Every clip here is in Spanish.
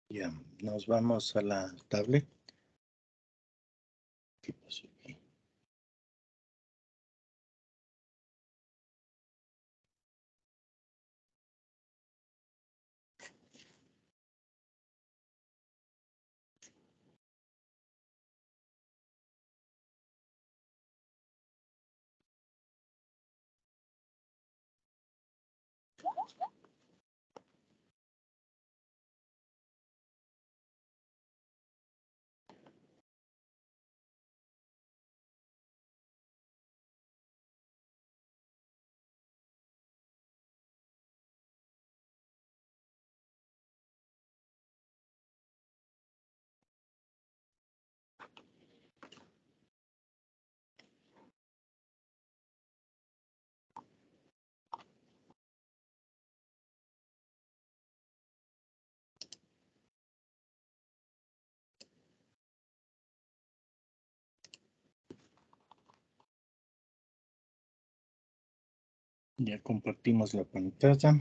Ya, nos vamos a la tablet. ¿Qué pasó aquí? Ya compartimos la pantalla.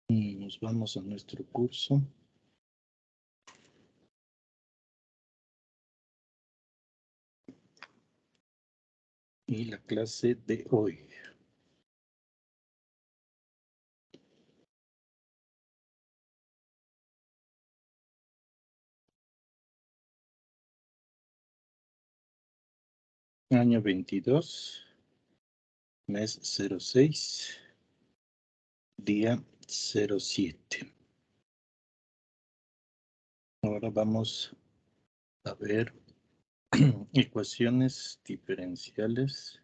Y nos vamos a nuestro curso. Y la clase de hoy. Año 22, mes 06, día 07. Ahora vamos a ver ecuaciones diferenciales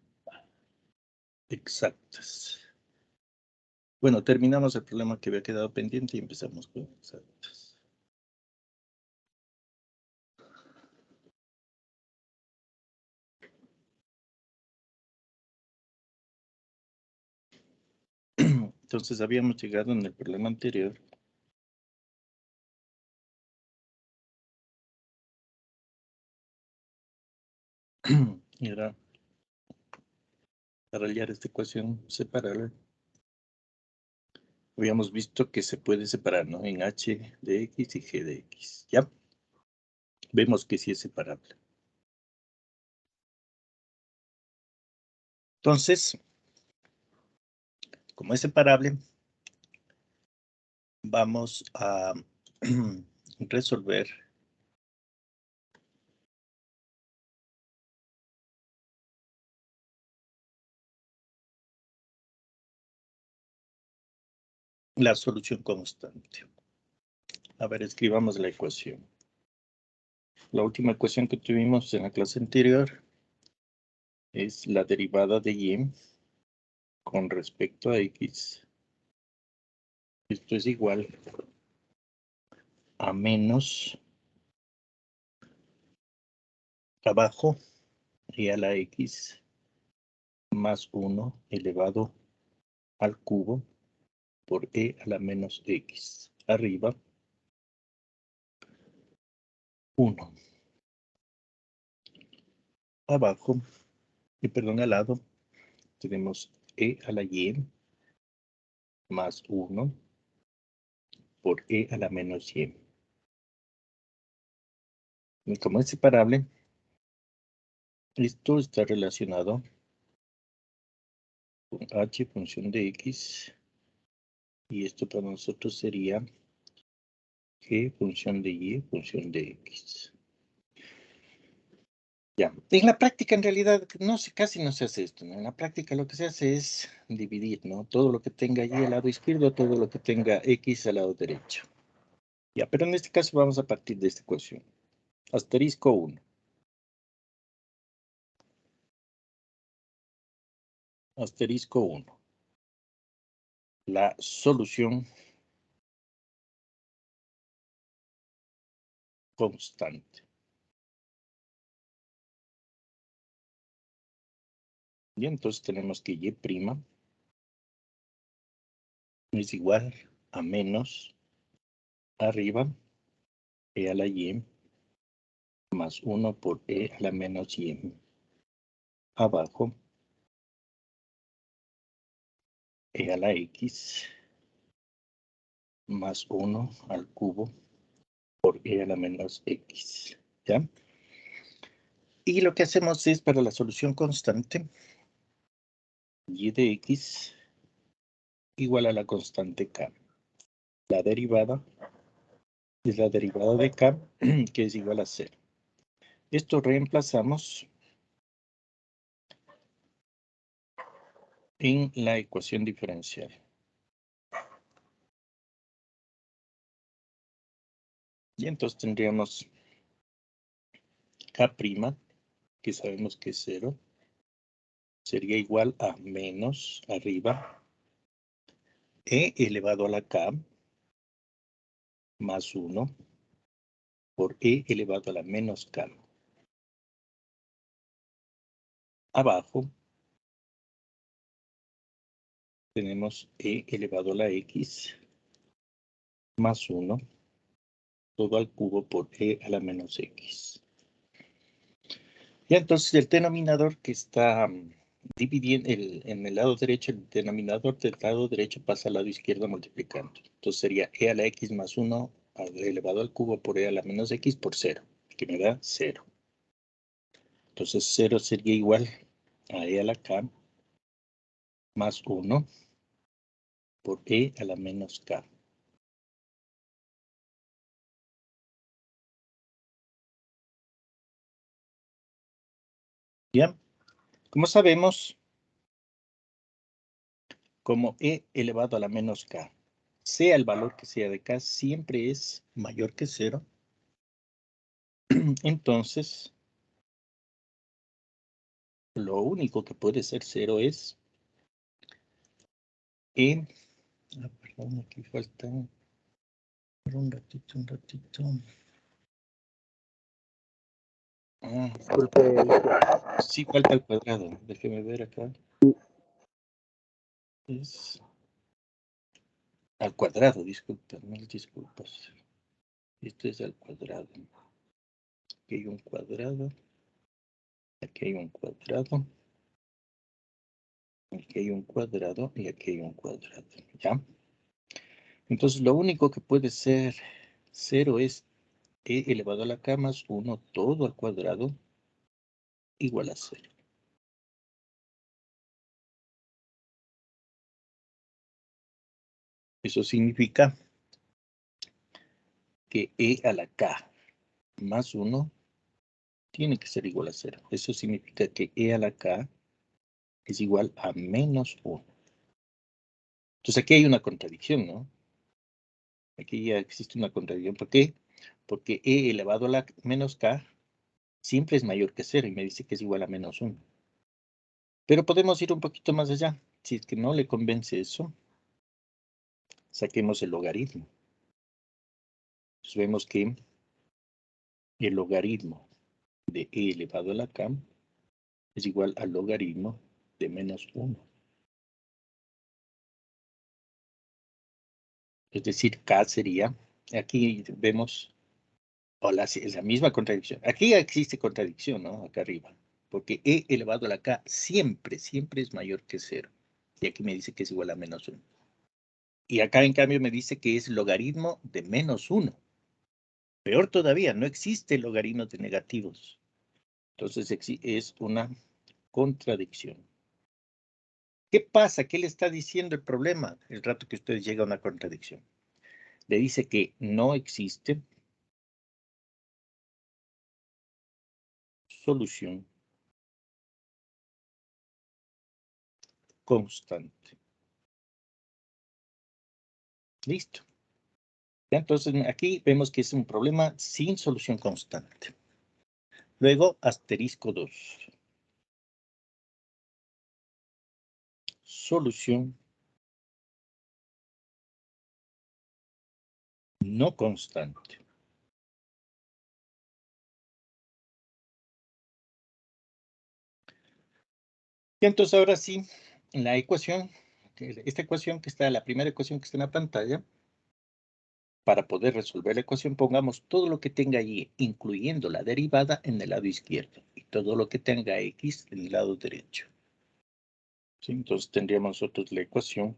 exactas. Bueno, terminamos el problema que había quedado pendiente y empezamos con exactas. Entonces habíamos llegado en el problema anterior era para hallar esta ecuación separable. Habíamos visto que se puede separar, ¿no? En h de x y g de x. ¿Ya? Vemos que sí es separable. Entonces, como es separable, vamos a resolver la solución constante. A ver, escribamos la ecuación. La última ecuación que tuvimos en la clase anterior es la derivada de y con respecto a x. Esto es igual a menos abajo y a la x más 1 elevado al cubo por e a la menos x. Arriba, 1. Abajo, al lado, tenemos e a la y más 1 por e a la menos y. Y como es separable, esto está relacionado con h función de x, y esto para nosotros sería g función de y función de x. Ya, en la práctica en realidad casi no se hace esto, ¿no? En la práctica lo que se hace es dividir, ¿no? Todo lo que tenga y al lado izquierdo, todo lo que tenga x al lado derecho. Ya, pero en este caso vamos a partir de esta ecuación. Asterisco 1. Asterisco 1. La solución constante. Y entonces tenemos que y' es igual a menos arriba e a la y más 1 por e a la menos y. Abajo e a la x más 1 al cubo por e a la menos x, ¿ya? Y lo que hacemos es, para la solución constante, y de x igual a la constante k. La derivada es la derivada de k, que es igual a 0. Esto reemplazamos en la ecuación diferencial. Y entonces tendríamos k', que sabemos que es 0, sería igual a menos arriba e elevado a la k más 1 por e elevado a la menos k. Abajo tenemos e elevado a la x más 1 todo al cubo por e a la menos x. Ya entonces el denominador que está dividiendo en el lado derecho, el denominador del lado derecho pasa al lado izquierdo multiplicando. Entonces sería e a la x más 1 elevado al cubo por e a la menos x por 0, que me da 0. Entonces 0 sería igual a e a la k más 1 por e a la menos k. ¿Ya? Como sabemos, como e elevado a la menos k, sea el valor que sea de k, siempre es mayor que 0. Entonces, lo único que puede ser 0 es e... perdón, aquí falta un ratito. Disculpe. Sí, falta el cuadrado. Déjeme ver acá. Es al cuadrado, disculpa, mil disculpas. Esto es al cuadrado. Aquí hay un cuadrado. Aquí hay un cuadrado. Aquí hay un cuadrado y aquí hay un cuadrado. ¿Ya? Entonces, lo único que puede ser 0 es e elevado a la k más 1 todo al cuadrado igual a 0. Eso significa que e a la k más 1 tiene que ser igual a 0. Eso significa que e a la k es igual a menos 1. Entonces aquí hay una contradicción, ¿no? Aquí ya existe una contradicción. ¿Por qué? Porque e elevado a la menos k siempre es mayor que 0 y me dice que es igual a menos 1. Pero podemos ir un poquito más allá. Si es que no le convence eso, saquemos el logaritmo. Entonces vemos que el logaritmo de e elevado a la k es igual al logaritmo de menos 1. Es decir, k sería, aquí vemos, es la misma contradicción. Aquí existe contradicción, ¿no? Acá arriba. Porque e elevado a la k siempre es mayor que 0. Y aquí me dice que es igual a menos 1. Y acá, en cambio, me dice que es logaritmo de menos 1. Peor todavía, no existe logaritmo de negativos. Entonces, es una contradicción. ¿Qué pasa? ¿Qué le está diciendo el problema? El rato que usted llega a una contradicción. Le dice que no existe solución constante. Listo. Entonces, aquí vemos que es un problema sin solución constante. Luego, asterisco 2. Solución no constante. Y entonces, ahora sí, la ecuación, esta ecuación que está, la primera ecuación que está en la pantalla, para poder resolver la ecuación, pongamos todo lo que tenga y, incluyendo la derivada, en el lado izquierdo, y todo lo que tenga x en el lado derecho. ¿Sí? Entonces tendríamos nosotros la ecuación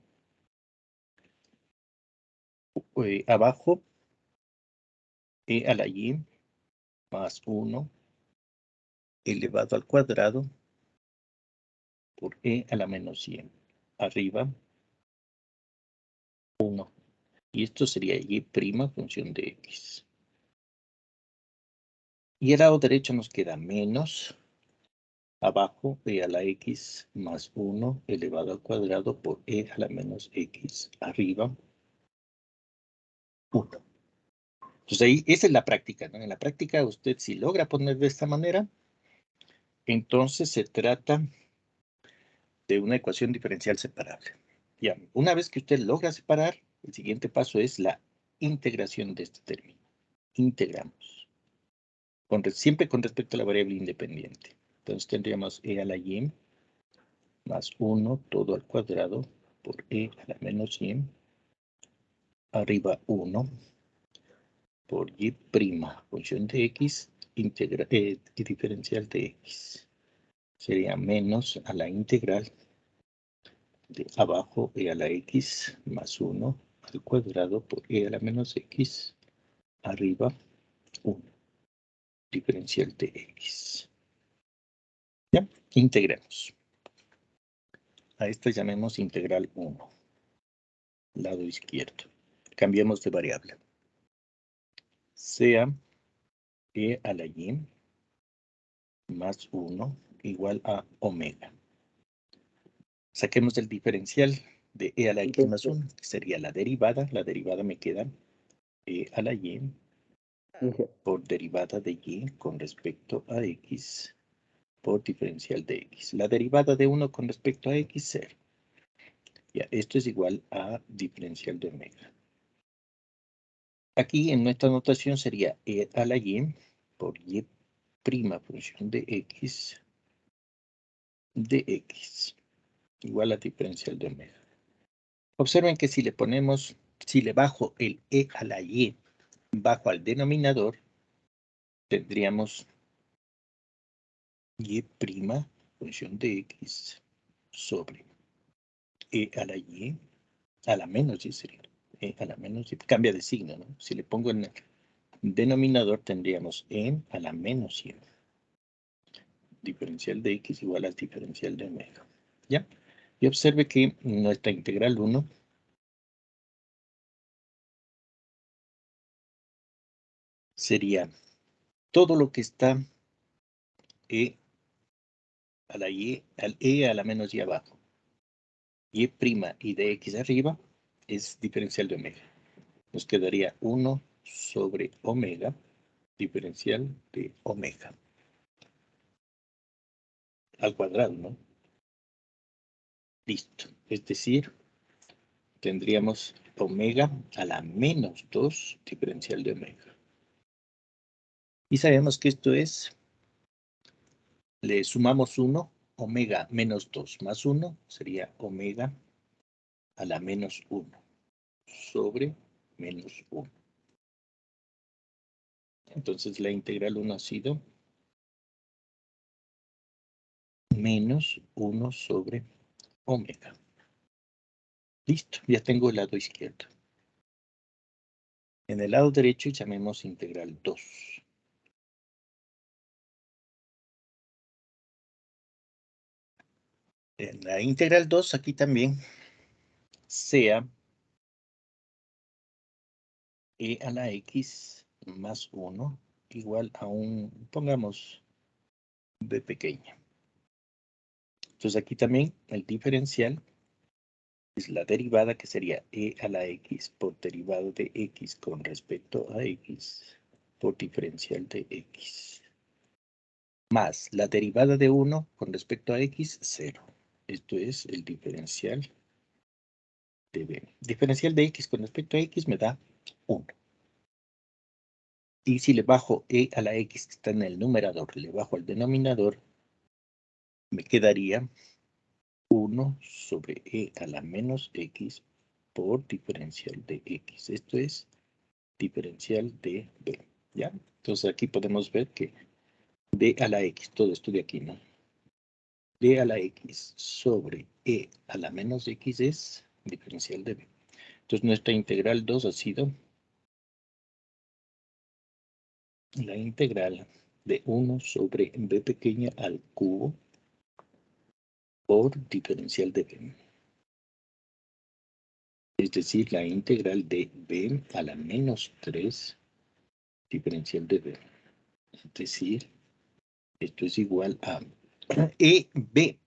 abajo e a la y más 1 elevado al cuadrado por e a la menos 100. Arriba, 1. Y esto sería y' función de x. Y el lado derecho nos queda menos, abajo e a la x más 1 elevado al cuadrado por e a la menos x. Arriba, 1. Entonces ahí, esa es la práctica, ¿no? En la práctica usted si logra poner de esta manera, entonces se trata de una ecuación diferencial separable. Ya, una vez que usted logra separar, el siguiente paso es la integración de este término. Integramos. Siempre con respecto a la variable independiente. Entonces tendríamos e a la y más 1 todo al cuadrado por e a la menos 100. Arriba 1 por y', función de x, y diferencial de x. Sería menos a la integral de abajo e a la x más 1 al cuadrado por e a la menos x. Arriba 1. Diferencial de x. ¿Ya? Integremos. A esta llamemos integral 1. Lado izquierdo. Cambiemos de variable. Sea e a la y más 1 igual a omega. Saquemos el diferencial de e a la x más 1, que sería la derivada. La derivada me queda e a la y por derivada de y con respecto a x por diferencial de x. La derivada de 1 con respecto a x, 0. Ya, esto es igual a diferencial de omega. Aquí en nuestra notación sería e a la y por y' función de x igual a diferencial de omega. Observen que si le bajo el e a la y bajo al denominador, tendríamos y' función de x sobre e a la y a la menos y sería e a la menos y, cambia de signo, ¿no? Si le pongo en el denominador tendríamos e a la menos y. Diferencial de x igual al diferencial de omega. ¿Ya? Y observe que nuestra integral 1 sería todo lo que está e a la y, al e a la menos y abajo. Y' y de x arriba es diferencial de omega. Nos quedaría 1 sobre omega, diferencial de omega. Al cuadrado, ¿no? Listo. Es decir, tendríamos omega a la menos 2 diferencial de omega. Y sabemos que esto es, le sumamos 1, omega menos 2 más 1, sería omega a la menos 1 sobre menos 1. Entonces la integral 1 ha sido menos 1 sobre omega. Listo, ya tengo el lado izquierdo. En el lado derecho llamemos integral 2. En la integral 2 aquí también sea e a la x más 1 igual a un, pongamos, b pequeña. Entonces aquí también el diferencial es la derivada que sería e a la x por derivado de x con respecto a x por diferencial de x. Más la derivada de 1 con respecto a x, 0. Esto es el diferencial de b. Diferencial de x con respecto a x me da 1. Y si le bajo e a la x que está en el numerador, le bajo al denominador, me quedaría 1 sobre e a la menos x por diferencial de x. Esto es diferencial de b. ¿Ya? Entonces aquí podemos ver que d a la x, todo esto de aquí, ¿no? D a la x sobre e a la menos x es diferencial de b. Entonces nuestra integral 2 ha sido la integral de 1 sobre b pequeña al cubo por diferencial de b. Es decir, la integral de b a la menos 3 diferencial de b. Es decir, esto es igual a b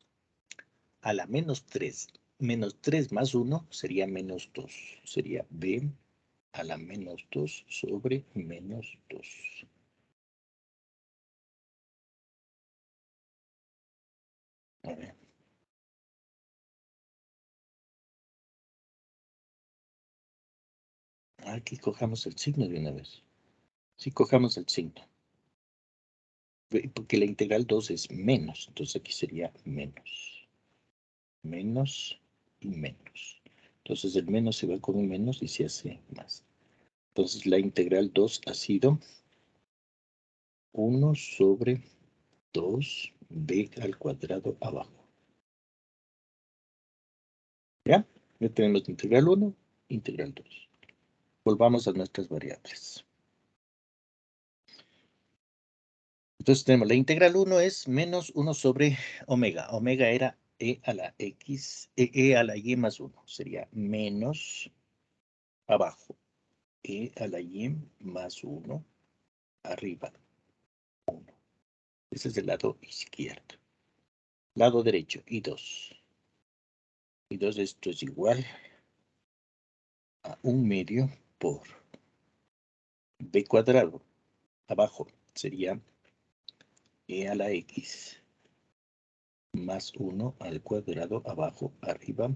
a la menos 3. Menos 3 más 1 sería menos 2. Sería b a la menos 2 sobre menos 2. A ver. Aquí cojamos el signo de una vez. Sí, cojamos el signo. Porque la integral 2 es menos. Entonces aquí sería menos. Menos y menos. Entonces el menos se va con un menos y se hace más. Entonces la integral 2 ha sido 1 sobre 2b al cuadrado abajo. ¿Ya? Ya tenemos integral 1, integral 2. Volvamos a nuestras variables. Entonces tenemos la integral 1 es menos 1 sobre omega. Omega era e a la x, e a la y más 1. Sería menos abajo. E a la y más 1 arriba. 1. Ese es el lado izquierdo. Lado derecho, y 2. Y 2, esto es igual a 1 medio por b cuadrado. Abajo sería e a la x más 1 al cuadrado abajo, arriba,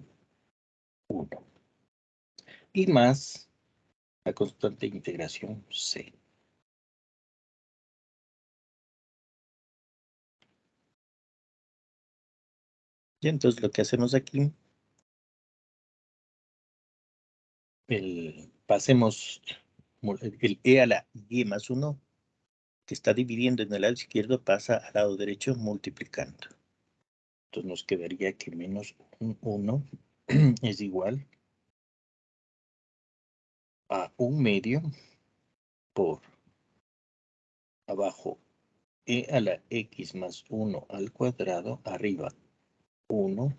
1. Y más la constante de integración c. Y entonces lo que hacemos aquí, pasemos el e a la y más 1, que está dividiendo en el lado izquierdo, pasa al lado derecho multiplicando. Entonces nos quedaría que menos 1 es igual a 1 medio por abajo e a la x más 1 al cuadrado, arriba 1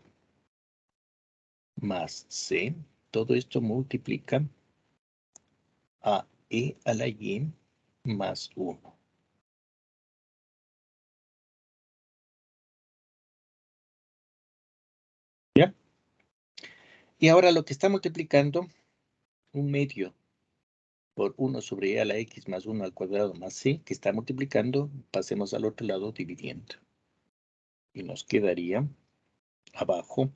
más c. Todo esto multiplica a e a la y más 1. ¿Ya? Y ahora lo que está multiplicando, 1 medio por 1 sobre e a la x más 1 al cuadrado más c, que está multiplicando, pasemos al otro lado dividiendo. Y nos quedaría abajo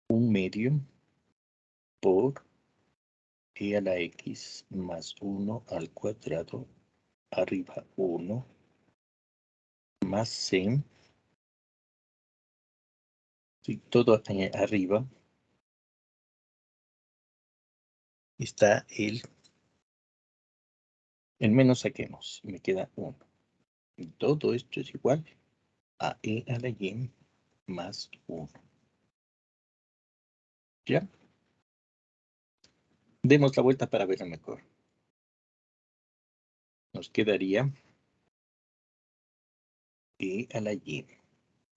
1 medio por e a la x más 1 al cuadrado, arriba 1 más c. Y todo arriba está el menos saquemos, y me queda 1. Y todo esto es igual a e a la y más 1. ¿Ya? Demos la vuelta para verlo mejor. Nos quedaría e a la y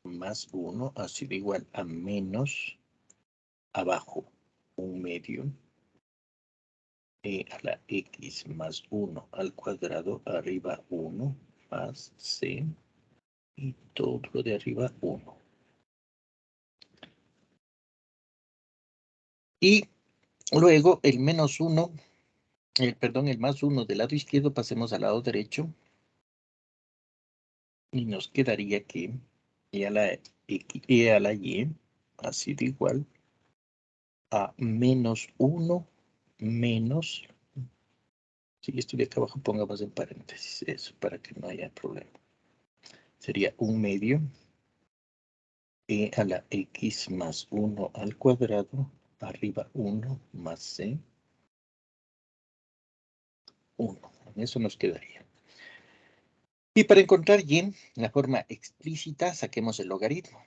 más 1 ha sido igual a menos abajo 1 medio e a la x más 1 al cuadrado, arriba 1 más c, y todo lo de arriba 1. Y luego el menos 1, el más 1 del lado izquierdo, pasemos al lado derecho y nos quedaría que e a la y ha sido igual a menos 1 menos, si esto de acá abajo pongamos en paréntesis, eso para que no haya problema. Sería 1 medio e a la x más 1 al cuadrado, arriba 1 más c, 1. Eso nos quedaría. Y para encontrar y, la forma explícita, saquemos el logaritmo.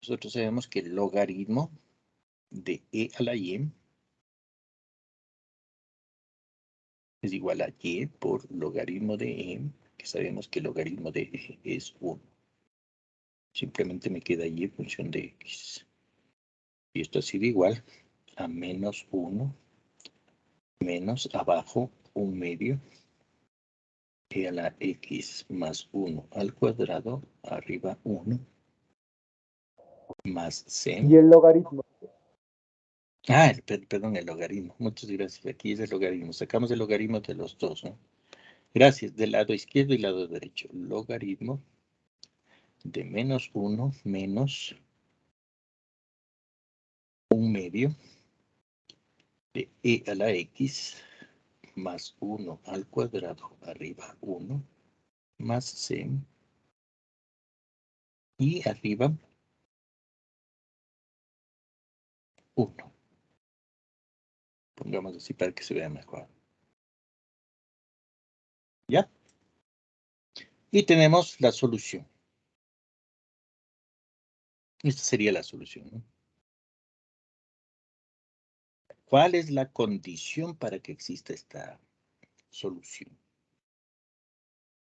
Nosotros sabemos que el logaritmo de e a la y es igual a y por logaritmo de e, que sabemos que el logaritmo de e es 1. Simplemente me queda y en función de x. Y esto ha sido igual a menos 1 menos abajo 1/2 e a la x más 1 al cuadrado, arriba 1, más c. Y el logaritmo. Perdón, el logaritmo. Muchas gracias. Aquí es el logaritmo. Sacamos el logaritmo de los dos, ¿no? Gracias. Del lado izquierdo y lado derecho. Logaritmo de menos 1 menos 1/2 de e a la x más 1 al cuadrado, arriba 1, más c. Y arriba 1. Pongamos así para que se vea mejor. ¿Ya? Y tenemos la solución. Esta sería la solución, ¿no? ¿Cuál es la condición para que exista esta solución?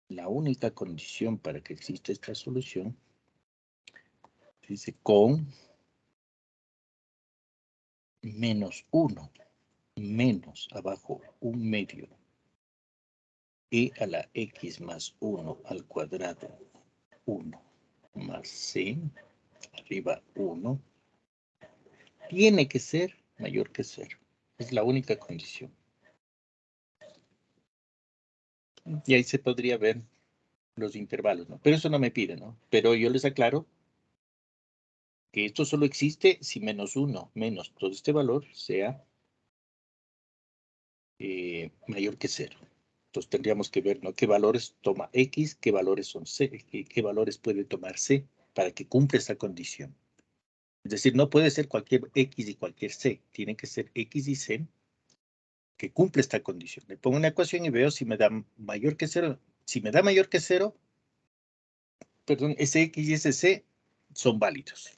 La única condición para que exista esta solución dice con menos 1 menos abajo 1/2 e a la x más 1 al cuadrado 1 más c arriba 1 tiene que ser mayor que 0. Es la única condición. Y ahí se podría ver los intervalos, ¿no? Pero eso no me pide, ¿no? Pero yo les aclaro que esto solo existe si menos 1 menos todo este valor sea mayor que 0. Entonces tendríamos que ver, ¿no? ¿Qué valores toma X? ¿Qué valores son C? ¿Qué valores puede tomar C para que cumpla esa condición? Es decir, no puede ser cualquier X y cualquier C. Tiene que ser X y C que cumple esta condición. Le pongo una ecuación y veo si me da mayor que 0. Si me da mayor que 0, perdón, ese X y ese C son válidos.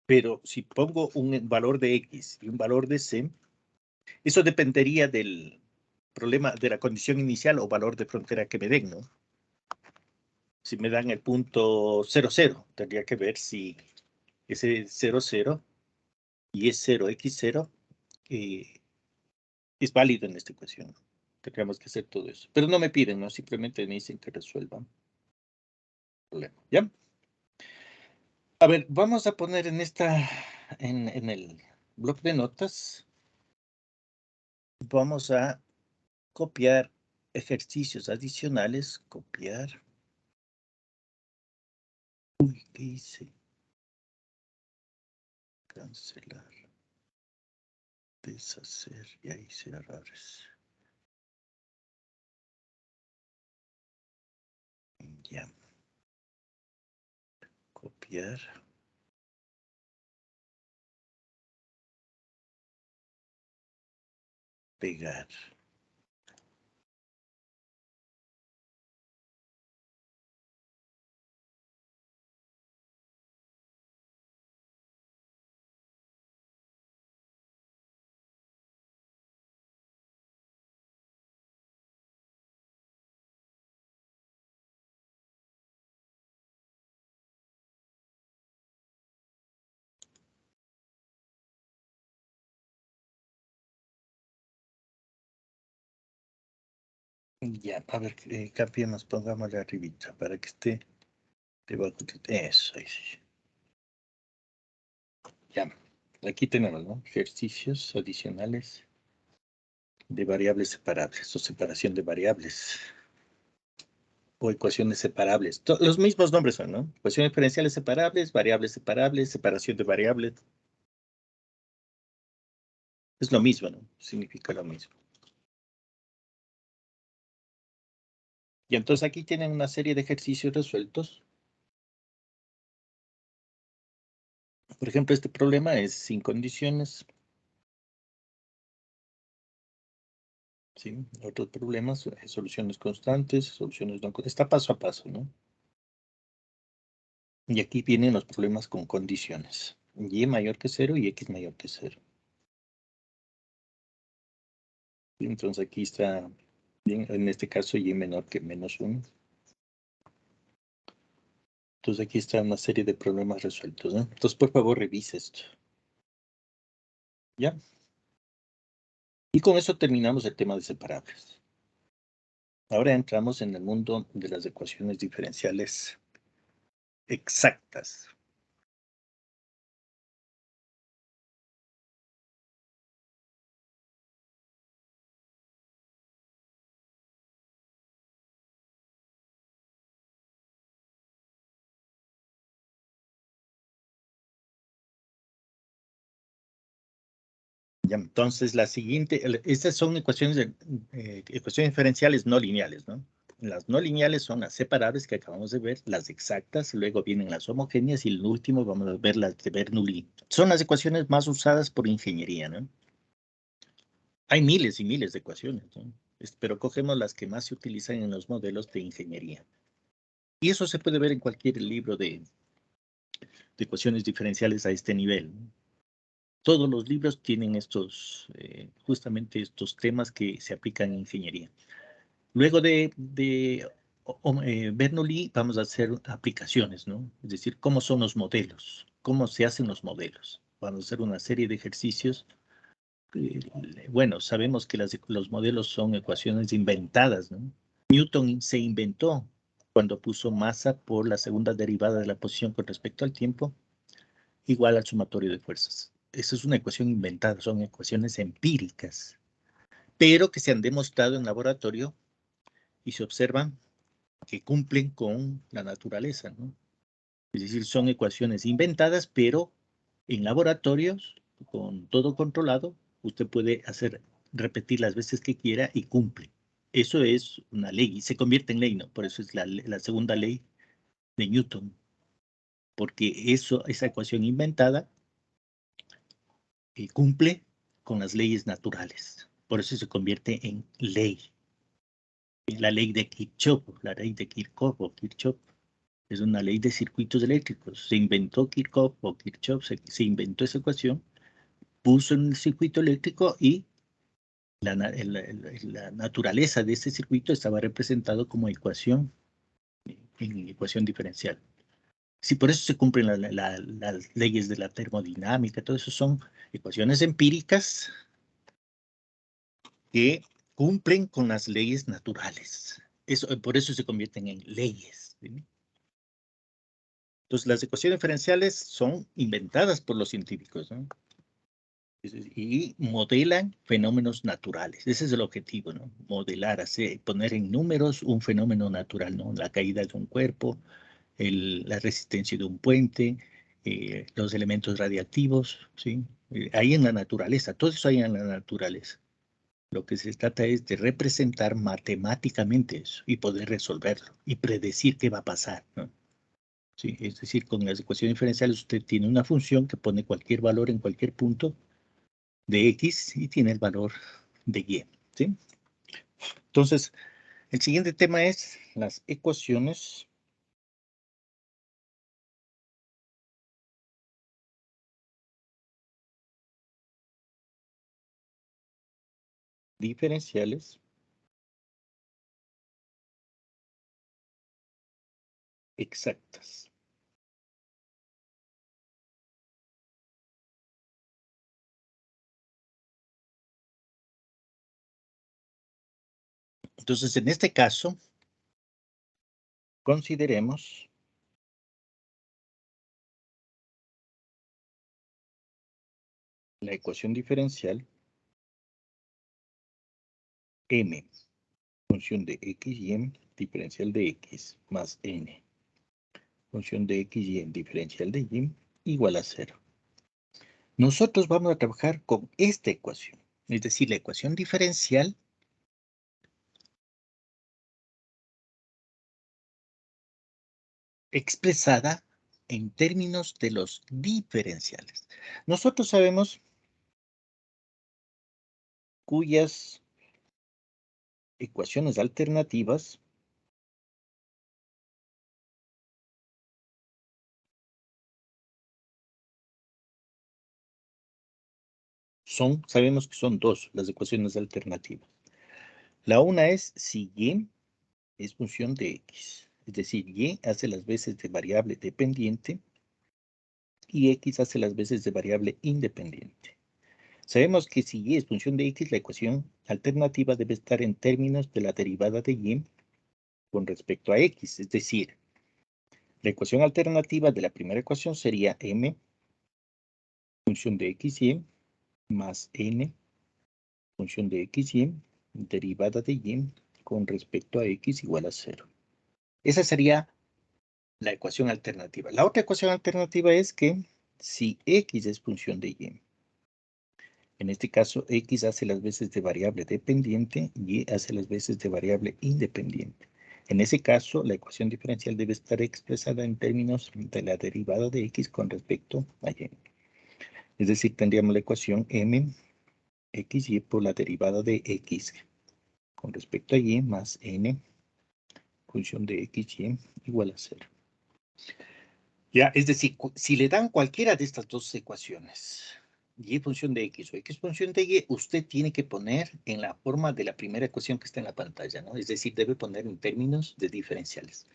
Pero si pongo un valor de X y un valor de C, eso dependería del problema de la condición inicial o valor de frontera que me den, ¿no? Si me dan el punto 0,0, tendría que ver si ese 0,0 y es 0x0 es válido en esta ecuación. Tendríamos que hacer todo eso. Pero no me piden, ¿no? Simplemente me dicen que resuelvan el problema, ¿ya? A ver, vamos a poner en el bloc de notas, vamos a copiar ejercicios adicionales, copiar. Uy, ¿qué hice? Cancelar. Deshacer, y ahí hice errores. Ya. Copiar. Pegar. Ya, a ver, cambiemos, pongámosle arribita para que esté debajo de eso. Ahí sí. Ya, aquí tenemos, ¿no? Ejercicios adicionales de variables separables o separación de variables o ecuaciones separables. Los mismos nombres son, ¿no? Ecuaciones diferenciales separables, variables separables, separación de variables. Es lo mismo, ¿no? Significa lo mismo. Y entonces aquí tienen una serie de ejercicios resueltos. Por ejemplo, este problema es sin condiciones. ¿Sí? Otros problemas, soluciones constantes, soluciones no constantes. Está paso a paso, ¿no? Y aquí vienen los problemas con condiciones. Y mayor que 0 y x mayor que 0. Entonces aquí está, bien, en este caso, y menor que -1. Entonces aquí está una serie de problemas resueltos, ¿no? Entonces, por favor, revise esto. ¿Ya? Y con eso terminamos el tema de separables. Ahora entramos en el mundo de las ecuaciones diferenciales exactas. Ya, entonces, estas son ecuaciones diferenciales no lineales, ¿no? Las no lineales son las separables que acabamos de ver, las exactas, luego vienen las homogéneas y el último vamos a ver las de Bernoulli. Son las ecuaciones más usadas por ingeniería, ¿no? Hay miles y miles de ecuaciones, ¿no? Pero cogemos las que más se utilizan en los modelos de ingeniería. Y eso se puede ver en cualquier libro de ecuaciones diferenciales a este nivel, ¿no? Todos los libros tienen justamente estos temas que se aplican en ingeniería. Luego de Bernoulli, vamos a hacer aplicaciones, ¿no? Es decir, cómo son los modelos, cómo se hacen los modelos. Vamos a hacer una serie de ejercicios. Bueno, sabemos que los modelos son ecuaciones inventadas, ¿no? Newton se inventó cuando puso masa por la segunda derivada de la posición con respecto al tiempo igual al sumatorio de fuerzas. Esa es una ecuación inventada, son ecuaciones empíricas, pero que se han demostrado en laboratorio y se observan que cumplen con la naturaleza, ¿no? Es decir, son ecuaciones inventadas, pero en laboratorios, con todo controlado, usted puede repetir las veces que quiera y cumple. Eso es una ley y se convierte en ley, ¿no? Por eso es la segunda ley de Newton, porque esa ecuación inventada cumple con las leyes naturales. Por eso se convierte en ley. La ley de Kirchhoff, la ley de Kirchhoff o Kirchhoff, es una ley de circuitos eléctricos. Se inventó Kirchhoff o Kirchhoff, se inventó esa ecuación, puso en el circuito eléctrico y la naturaleza de ese circuito estaba representado como ecuación, en ecuación diferencial. Sí, por eso se cumplen las leyes de la termodinámica, todo eso son ecuaciones empíricas que cumplen con las leyes naturales. Por eso se convierten en leyes, ¿sí? Entonces, las ecuaciones diferenciales son inventadas por los científicos, ¿no? Y modelan fenómenos naturales. Ese es el objetivo, ¿no? Modelar, poner en números un fenómeno natural, ¿no? La caída de un cuerpo, la resistencia de un puente, los elementos radiactivos, ¿sí? Ahí en la naturaleza, todo eso hay en la naturaleza. Lo que se trata es de representar matemáticamente eso y poder resolverlo y predecir qué va a pasar, ¿no? Sí, es decir, con las ecuaciones diferenciales usted tiene una función que pone cualquier valor en cualquier punto de X y tiene el valor de Y, ¿sí? Entonces, el siguiente tema es las ecuaciones diferenciales exactas. Entonces, en este caso, consideremos la ecuación diferencial M, función de X y M, diferencial de X, más N, función de X y en diferencial de Y, igual a 0. Nosotros vamos a trabajar con esta ecuación, es decir, la ecuación diferencial expresada en términos de los diferenciales. Nosotros sabemos cuyas ecuaciones alternativas sabemos que son dos las ecuaciones alternativas. La una es si y es función de x, es decir, y hace las veces de variable dependiente y x hace las veces de variable independiente. Sabemos que si y es función de x, la ecuación alternativa debe estar en términos de la derivada de y con respecto a x, es decir, la ecuación alternativa de la primera ecuación sería m función de xy más n función de xy derivada de y con respecto a x igual a 0. Esa sería la ecuación alternativa. La otra ecuación alternativa es que si x es función de y, en este caso x hace las veces de variable dependiente y hace las veces de variable independiente. En ese caso, la ecuación diferencial debe estar expresada en términos de la derivada de x con respecto a y. Es decir, tendríamos la ecuación m xy por la derivada de x con respecto a y más n función de xy igual a 0. Ya, es decir, si le dan cualquiera de estas dos ecuaciones, y función de x o x función de y, usted tiene que poner en la forma de la primera ecuación que está en la pantalla, ¿no? Es decir, debe poner en términos de diferenciales.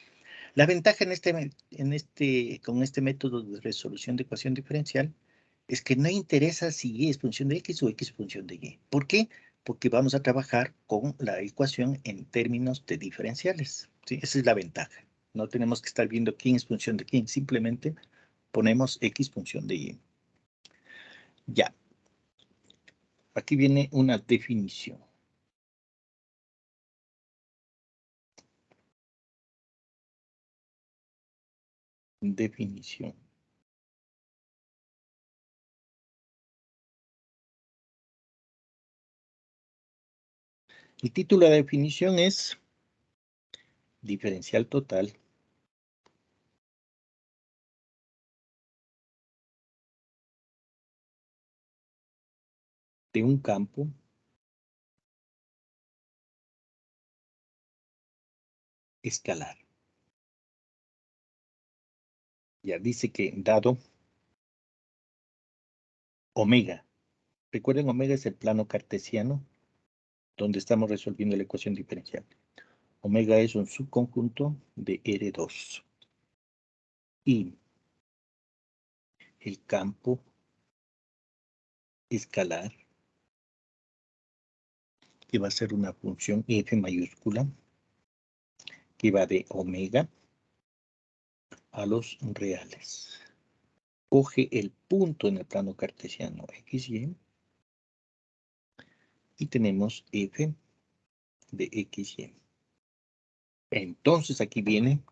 La ventaja con este método de resolución de ecuación diferencial es que no interesa si y es función de x o x función de y. ¿Por qué? Porque vamos a trabajar con la ecuación en términos de diferenciales, ¿sí? Esa es la ventaja. No tenemos que estar viendo quién es función de quién, simplemente ponemos x función de y. Ya. Aquí viene una definición. Definición. El título de la definición es diferencial total de un campo escalar. Ya dice que dado omega. Recuerden, omega es el plano cartesiano donde estamos resolviendo la ecuación diferencial. Omega es un subconjunto de R2. Y el campo escalar, que va a ser una función f mayúscula, que va de omega a los reales. Coge el punto en el plano cartesiano xy y tenemos f de xy. Entonces aquí viene,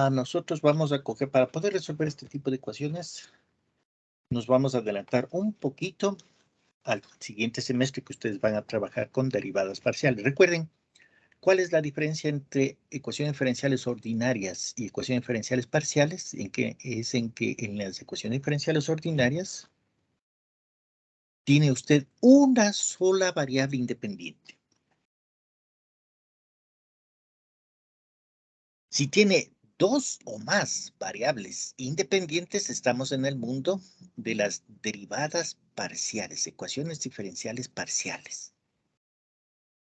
nosotros vamos a coger, para poder resolver este tipo de ecuaciones, nos vamos a adelantar un poquito al siguiente semestre que ustedes van a trabajar con derivadas parciales. Recuerden, ¿cuál es la diferencia entre ecuaciones diferenciales ordinarias y ecuaciones diferenciales parciales? En que en las ecuaciones diferenciales ordinarias tiene usted una sola variable independiente. Si tiene dos o más variables independientes, estamos en el mundo de las derivadas parciales, ecuaciones diferenciales parciales.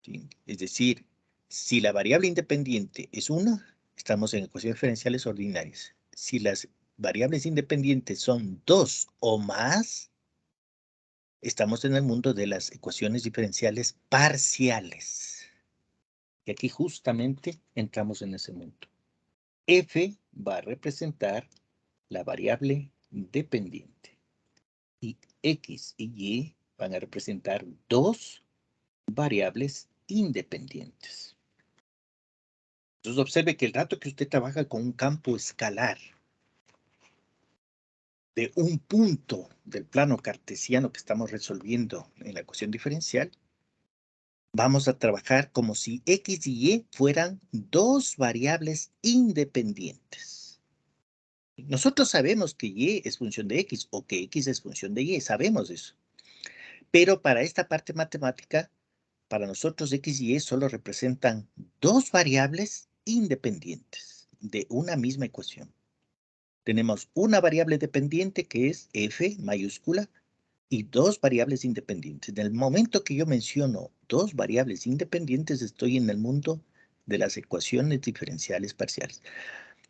¿Sí? Es decir, si la variable independiente es 1, estamos en ecuaciones diferenciales ordinarias. Si las variables independientes son 2 o más, estamos en el mundo de las ecuaciones diferenciales parciales. Y aquí justamente entramos en ese mundo. F va a representar la variable dependiente. Y X y Y van a representar dos variables independientes. Entonces observe que el rato que usted trabaja con un campo escalar de un punto del plano cartesiano que estamos resolviendo en la ecuación diferencial, vamos a trabajar como si x y y fueran dos variables independientes. Nosotros sabemos que y es función de x o que x es función de y, sabemos eso. Pero para esta parte matemática, para nosotros x y y solo representan dos variables independientes de una misma ecuación. Tenemos una variable dependiente que es f mayúscula y dos variables independientes. En el momento que yo menciono dos variables independientes, estoy en el mundo de las ecuaciones diferenciales parciales.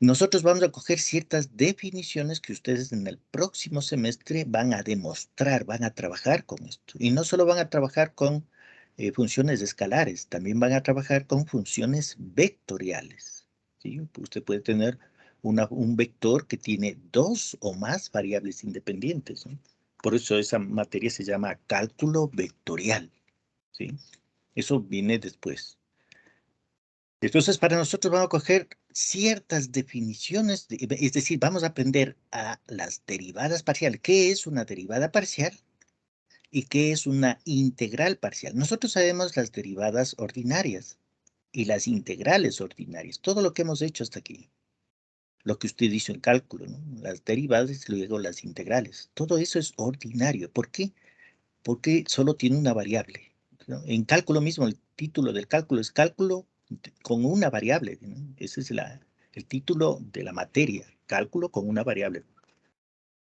Nosotros vamos a coger ciertas definiciones que ustedes en el próximo semestre van a demostrar, van a trabajar con esto. Y no solo van a trabajar con funciones escalares, también van a trabajar con funciones vectoriales. ¿Sí? Usted puede tener un vector que tiene dos o más variables independientes, ¿no? Por eso esa materia se llama cálculo vectorial, ¿sí? Eso viene después. Entonces, para nosotros vamos a coger ciertas definiciones, es decir, vamos a aprender a las derivadas parciales. ¿Qué es una derivada parcial y qué es una integral parcial? Nosotros sabemos las derivadas ordinarias y las integrales ordinarias, todo lo que hemos hecho hasta aquí, lo que usted hizo en cálculo, ¿no? Las derivadas y luego las integrales. Todo eso es ordinario. ¿Por qué? Porque solo tiene una variable, ¿no? En cálculo mismo, el título del cálculo es cálculo con una variable, ¿no? Ese es el título de la materia, cálculo con una variable.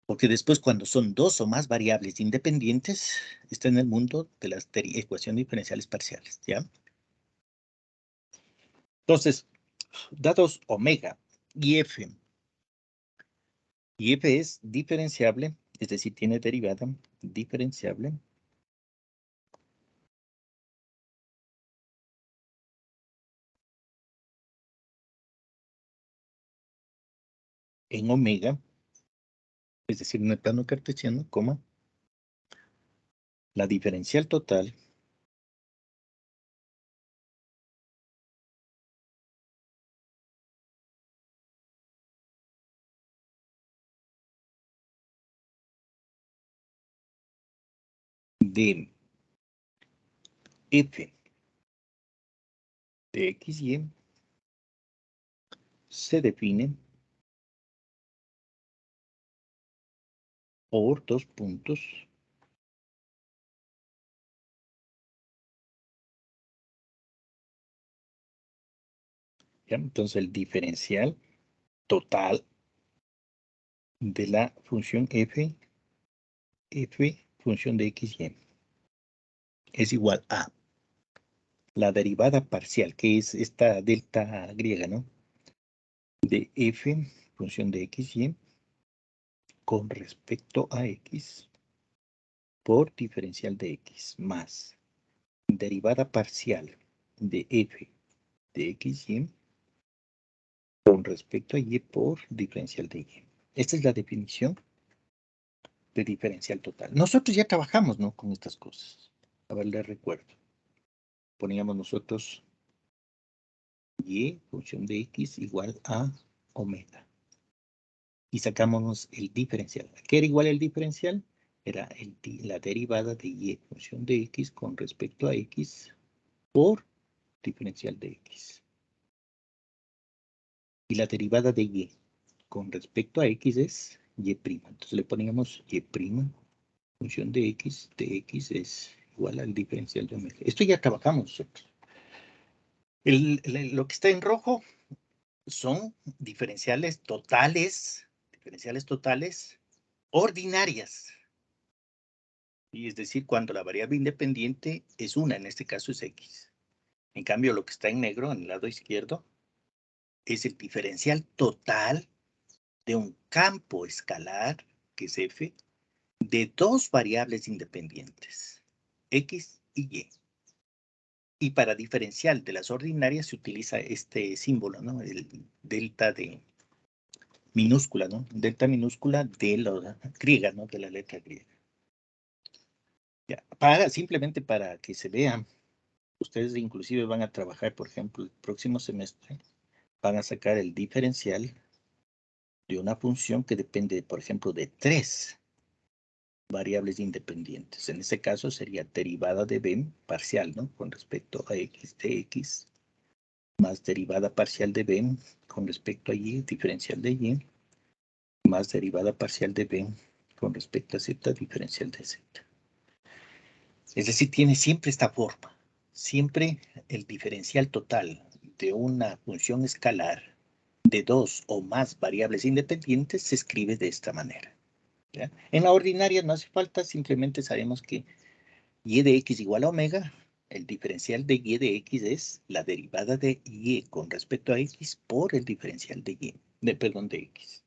Porque después, cuando son dos o más variables independientes, está en el mundo de las ecuaciones diferenciales parciales, ¿ya? Entonces, dados omega y f es diferenciable, es decir, tiene derivada diferenciable en omega, es decir, en el plano cartesiano, coma, la diferencial total de f de x, y se define por dos puntos ¿ya? Entonces el diferencial total de la función f función de x, y es igual a la derivada parcial, que es esta delta griega, ¿no? De f función de x, y con respecto a x por diferencial de x más derivada parcial de f de x, y con respecto a y por diferencial de y. Esta es la definición de diferencial total. Nosotros ya trabajamos, ¿no?, con estas cosas. A ver, les recuerdo. Poníamos nosotros y función de x igual a omega. Y sacamos el diferencial. ¿Qué era igual el diferencial? Era la derivada de y función de x con respecto a x por diferencial de x. Y la derivada de y con respecto a x es y'. Entonces le poníamos y', función de x es igual al diferencial de omega. Esto ya trabajamos nosotros. Lo que está en rojo son diferenciales totales ordinarias. Y es decir, cuando la variable independiente es una, en este caso es x. En cambio, lo que está en negro, en el lado izquierdo, es el diferencial total de un campo escalar, que es f, de dos variables independientes, x y y. Y para diferencial de las ordinarias se utiliza este símbolo, ¿no? El delta de minúscula, ¿no? Delta minúscula de la griega, ¿no? De la letra griega. Ya, simplemente para que se vean, ustedes inclusive van a trabajar, por ejemplo, el próximo semestre, van a sacar el diferencial de una función que depende, por ejemplo, de tres variables independientes. En ese caso sería derivada de b parcial, ¿no? Con respecto a x de x, más derivada parcial de b con respecto a y, diferencial de y, más derivada parcial de b con respecto a z, diferencial de z. Es decir, tiene siempre esta forma. Siempre el diferencial total de una función escalar de dos o más variables independientes se escribe de esta manera. ¿Ya? En la ordinaria no hace falta, simplemente sabemos que y de x igual a omega, el diferencial de y de x es la derivada de y con respecto a x por el diferencial de y, perdón, de x.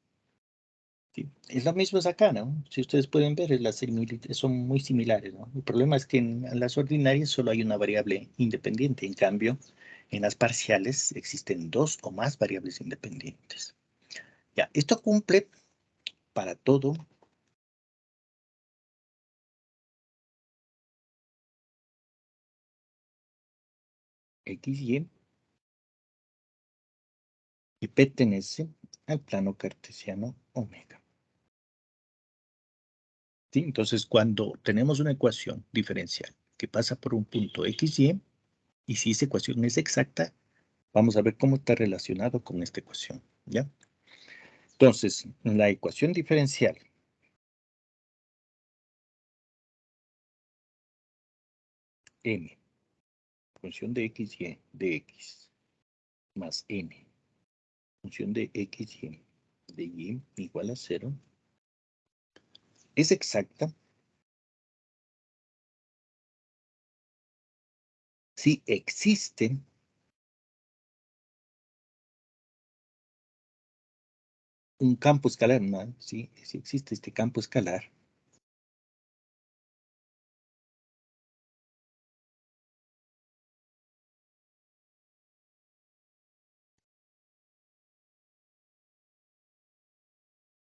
¿Sí? Es lo mismo es acá, ¿no? Si ustedes pueden ver, son muy similares, ¿no? El problema es que en las ordinarias solo hay una variable independiente. En cambio, en las parciales existen dos o más variables independientes. Ya, esto cumple para todo xy y pertenece al plano cartesiano omega. ¿Sí? Entonces, cuando tenemos una ecuación diferencial que pasa por un punto xy, y si esa ecuación es exacta, vamos a ver cómo está relacionado con esta ecuación, ¿ya? Entonces, la ecuación diferencial m, función de xy de x, más n, función de xy de y igual a 0, es exacta si existe un campo escalar, ¿no? ¿Sí? Si existe este campo escalar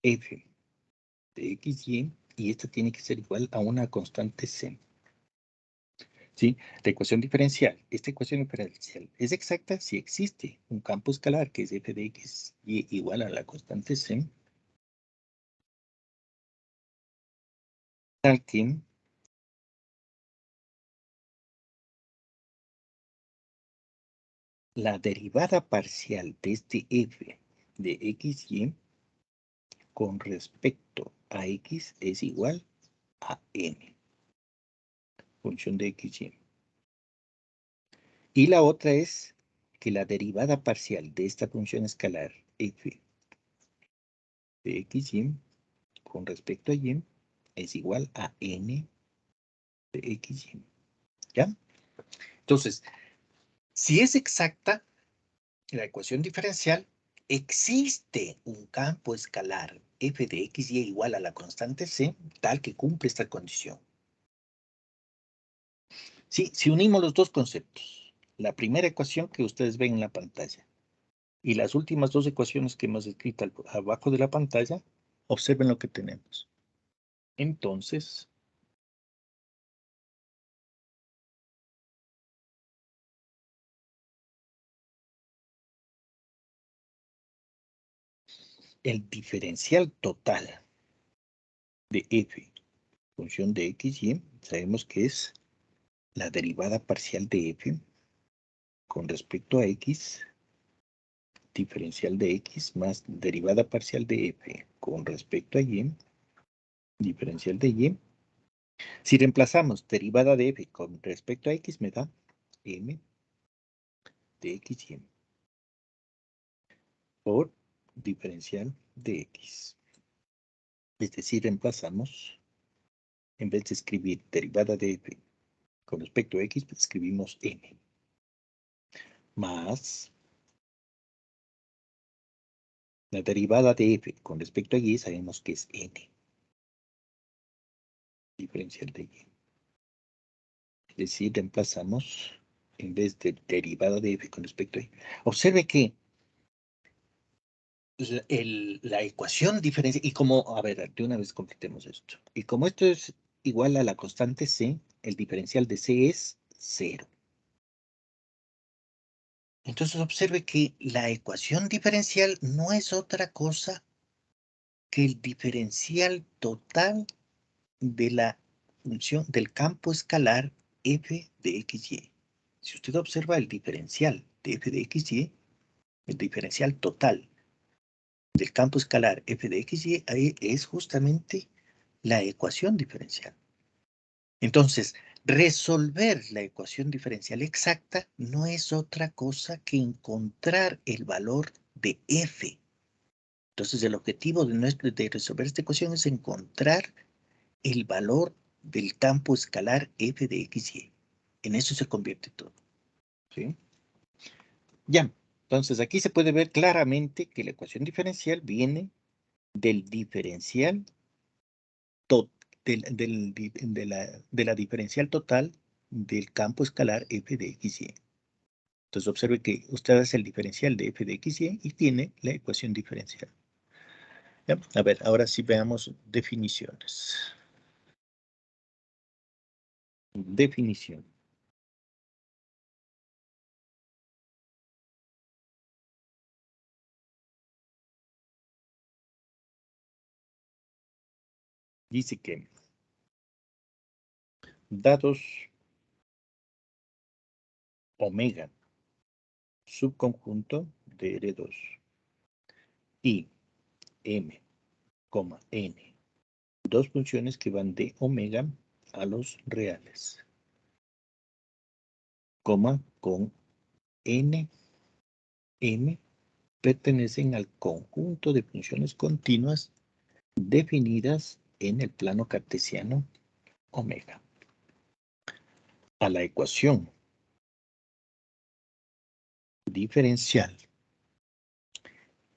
f de xy, y esta tiene que ser igual a una constante c. ¿Sí? La ecuación diferencial, esta ecuación diferencial es exacta si existe un campo escalar que es f de x y igual a la constante c, tal que la derivada parcial de este f de xy con respecto a x es igual a n, función de xy. Y la otra es que la derivada parcial de esta función escalar f de xy con respecto a y es igual a n de xy. ¿Ya? Entonces, si es exacta la ecuación diferencial, existe un campo escalar f de xy igual a la constante c, tal que cumple esta condición. Sí, si unimos los dos conceptos, la primera ecuación que ustedes ven en la pantalla y las últimas dos ecuaciones que hemos escrito abajo de la pantalla, observen lo que tenemos. Entonces, el diferencial total de f, función de xy, sabemos que es la derivada parcial de f con respecto a x, diferencial de x más derivada parcial de f con respecto a y, diferencial de y. Si reemplazamos derivada de f con respecto a x, me da m de xy por diferencial de x. Es decir, reemplazamos, en vez de escribir derivada de f con respecto a x, pues escribimos m más la derivada de f con respecto a y, sabemos que es n, diferencial de y. Es decir, reemplazamos en vez de derivada de f con respecto a y. Observe que la ecuación diferencial, y como, a ver, de una vez completemos esto. Y como esto es igual a la constante c, el diferencial de c es 0. Entonces observe que la ecuación diferencial no es otra cosa que el diferencial total de la función del campo escalar f de xy. Si usted observa el diferencial de f de xy, el diferencial total del campo escalar f de xy ahí es justamente la ecuación diferencial. Entonces, resolver la ecuación diferencial exacta no es otra cosa que encontrar el valor de f Entonces, el objetivo de resolver esta ecuación es encontrar el valor del campo escalar f de x, y. En eso se convierte todo. ¿Sí? Ya. Entonces, aquí se puede ver claramente que la ecuación diferencial viene del diferencial de la diferencial total del campo escalar f de x, y. Entonces, observe que usted hace el diferencial de f de x, y tiene la ecuación diferencial. ¿Ya? A ver, ahora sí veamos definiciones. Definición. Dice que dados omega subconjunto de R2 y M, N, dos funciones que van de omega a los reales, con N, M, pertenecen al conjunto de funciones continuas definidas en el plano cartesiano omega. A la ecuación diferencial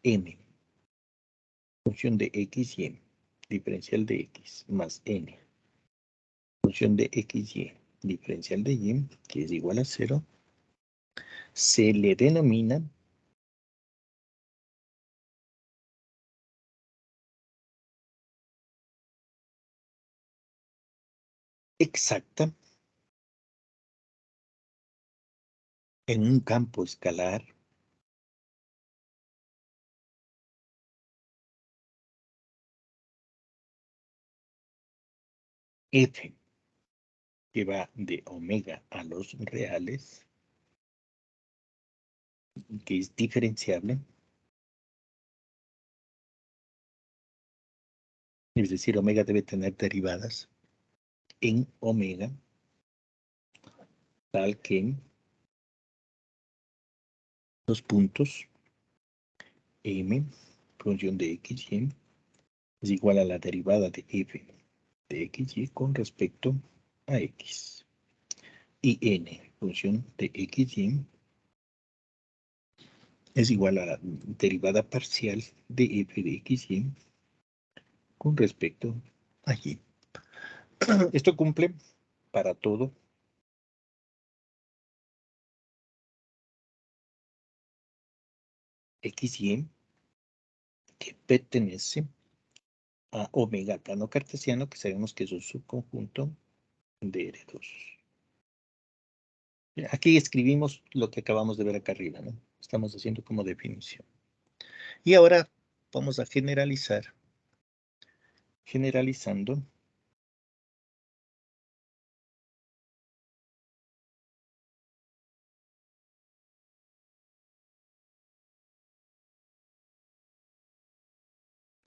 M, función de x, y, diferencial de x, más n, función de x, y, diferencial de y, que es igual a 0, se le denomina exacta en un campo escalar f, que va de omega a los reales, que es diferenciable, es decir, omega debe tener derivadas en omega, tal que los puntos m, función de x, y, es igual a la derivada de f de x, y con respecto a x. Y n, función de x, y, es igual a la derivada parcial de f de x, y con respecto a y. Esto cumple para todo x, y que pertenece a omega plano cartesiano, que sabemos que es un subconjunto de R2. Aquí escribimos lo que acabamos de ver acá arriba, ¿no? Estamos haciendo como definición. Y ahora vamos a generalizar. Generalizando.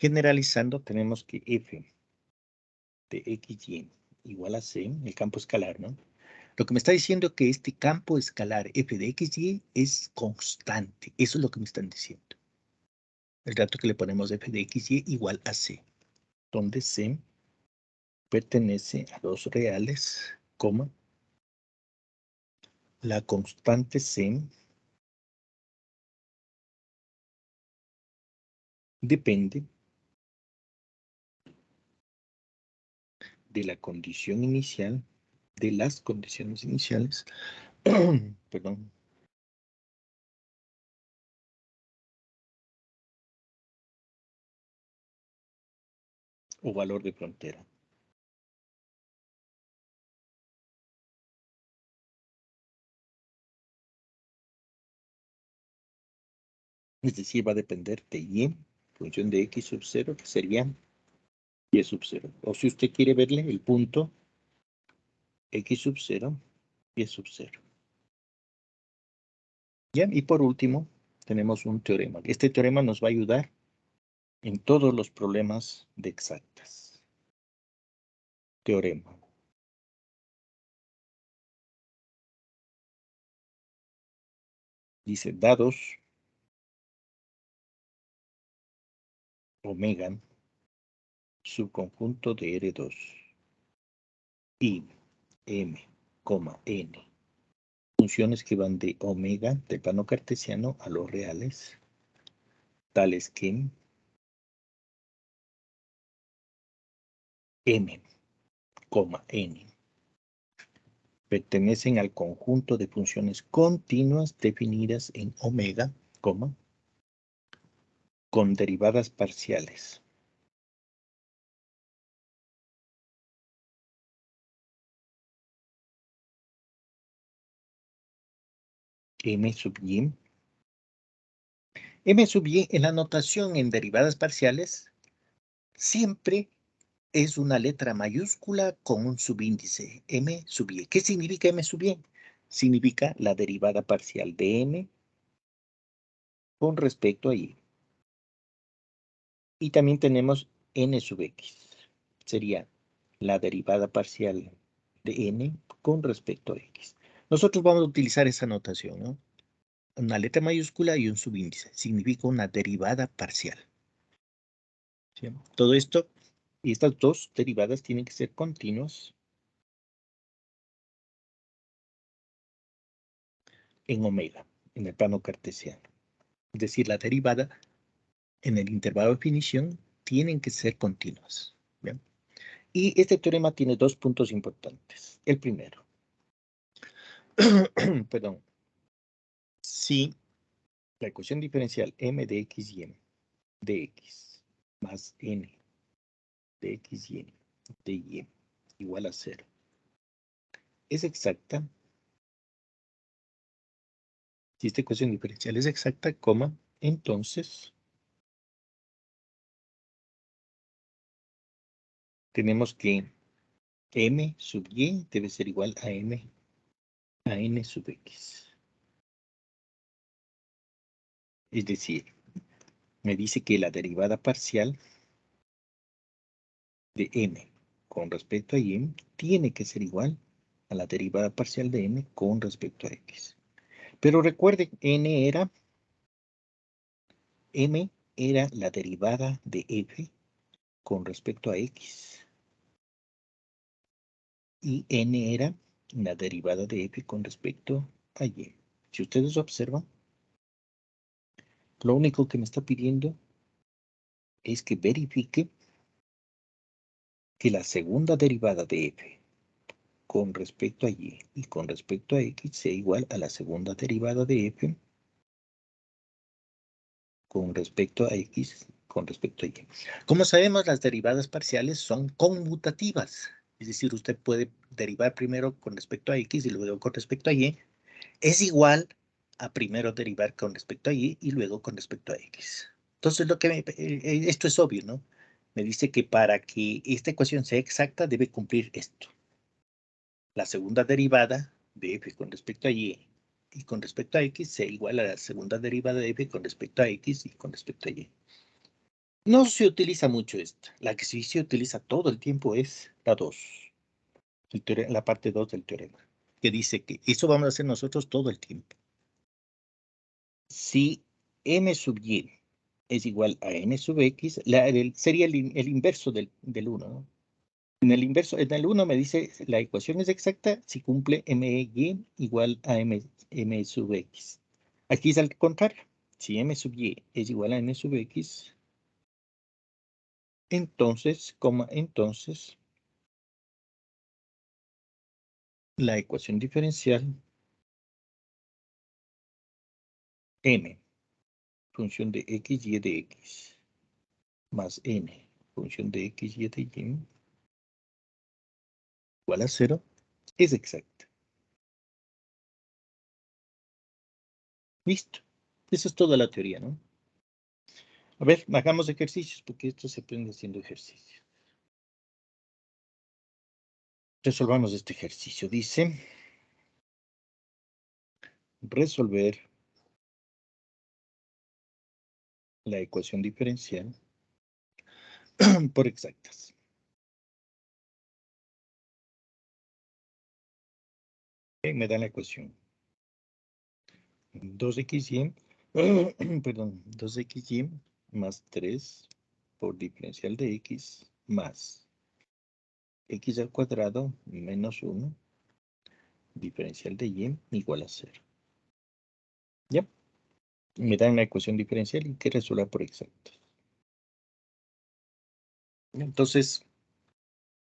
Generalizando tenemos que f de x, y igual a c, el campo escalar, ¿no? Lo que me está diciendo es que este campo escalar f de x, y es constante. Eso es lo que me están diciendo. El dato que le ponemos f de x, y igual a c, donde c pertenece a los reales, coma, la constante c depende de la condición inicial, de las condiciones iniciales, perdón, o valor de frontera. Es decir, va a depender de y, función de x sub 0, que sería y sub 0. O si usted quiere verle el punto x sub 0, y sub 0. ¿Ya? Y por último, tenemos un teorema. Este teorema nos va a ayudar en todos los problemas de exactas. Teorema. Dice, dados omega subconjunto de R2 y M, N. Funciones que van de omega, del plano cartesiano, a los reales, tales que M, N pertenecen al conjunto de funciones continuas definidas en omega, con derivadas parciales. M sub y. M sub y en la notación en derivadas parciales siempre es una letra mayúscula con un subíndice, M sub y. ¿Qué significa M sub y? Significa la derivada parcial de M con respecto a y. Y también tenemos n sub x. Sería la derivada parcial de n con respecto a x. Nosotros vamos a utilizar esa notación, ¿no? Una letra mayúscula y un subíndice. Significa una derivada parcial. ¿Sí? Todo esto y estas dos derivadas tienen que ser continuas en omega, en el plano cartesiano. Es decir, la derivada en el intervalo de definición tienen que ser continuas. ¿Bien? Y este teorema tiene dos puntos importantes. El primero, perdón, si la ecuación diferencial m de x y m de x más n de x y n de y igual a 0 es exacta, si esta ecuación diferencial es exacta, entonces tenemos que m sub y debe ser igual a n sub x. Es decir, me dice que la derivada parcial de m con respecto a y tiene que ser igual a la derivada parcial de m con respecto a x. Pero recuerden, m era la derivada de f con respecto a x. Y n era la derivada de f con respecto a y. Si ustedes observan, lo único que me está pidiendo es que verifique que la segunda derivada de f con respecto a y con respecto a x sea igual a la segunda derivada de f con respecto a x con respecto a y. Como sabemos, las derivadas parciales son conmutativas. Es decir, usted puede derivar primero con respecto a x y luego con respecto a y. Es igual a primero derivar con respecto a y luego con respecto a x. Entonces, esto es obvio, ¿no? Me dice que para que esta ecuación sea exacta debe cumplir esto. La segunda derivada de f con respecto a y con respecto a x sea igual a la segunda derivada de f con respecto a x y con respecto a y. No se utiliza mucho esta. La que sí se utiliza todo el tiempo es la 2. La parte 2 del teorema. Que dice que eso vamos a hacer nosotros todo el tiempo. Si m sub y es igual a n sub x, sería el inverso del 1, ¿no? En el 1 me dice la ecuación es exacta si cumple m y igual a m sub x. Aquí es al contrario. Si m sub y es igual a n sub x, entonces, la ecuación diferencial m, función de x y de x, más n, función de x y de y, igual a 0, es exacta. Listo. Esa es toda la teoría, ¿no? A ver, hagamos ejercicios, porque esto se aprende haciendo ejercicio. Resolvamos este ejercicio. Dice, resolver la ecuación diferencial por exactas. Me da la ecuación 2xy, perdón, 2xy más 3 por diferencial de x más x al cuadrado menos 1 diferencial de y igual a 0. ¿Ya? Me dan la ecuación diferencial y que resuelva por exactos. Entonces,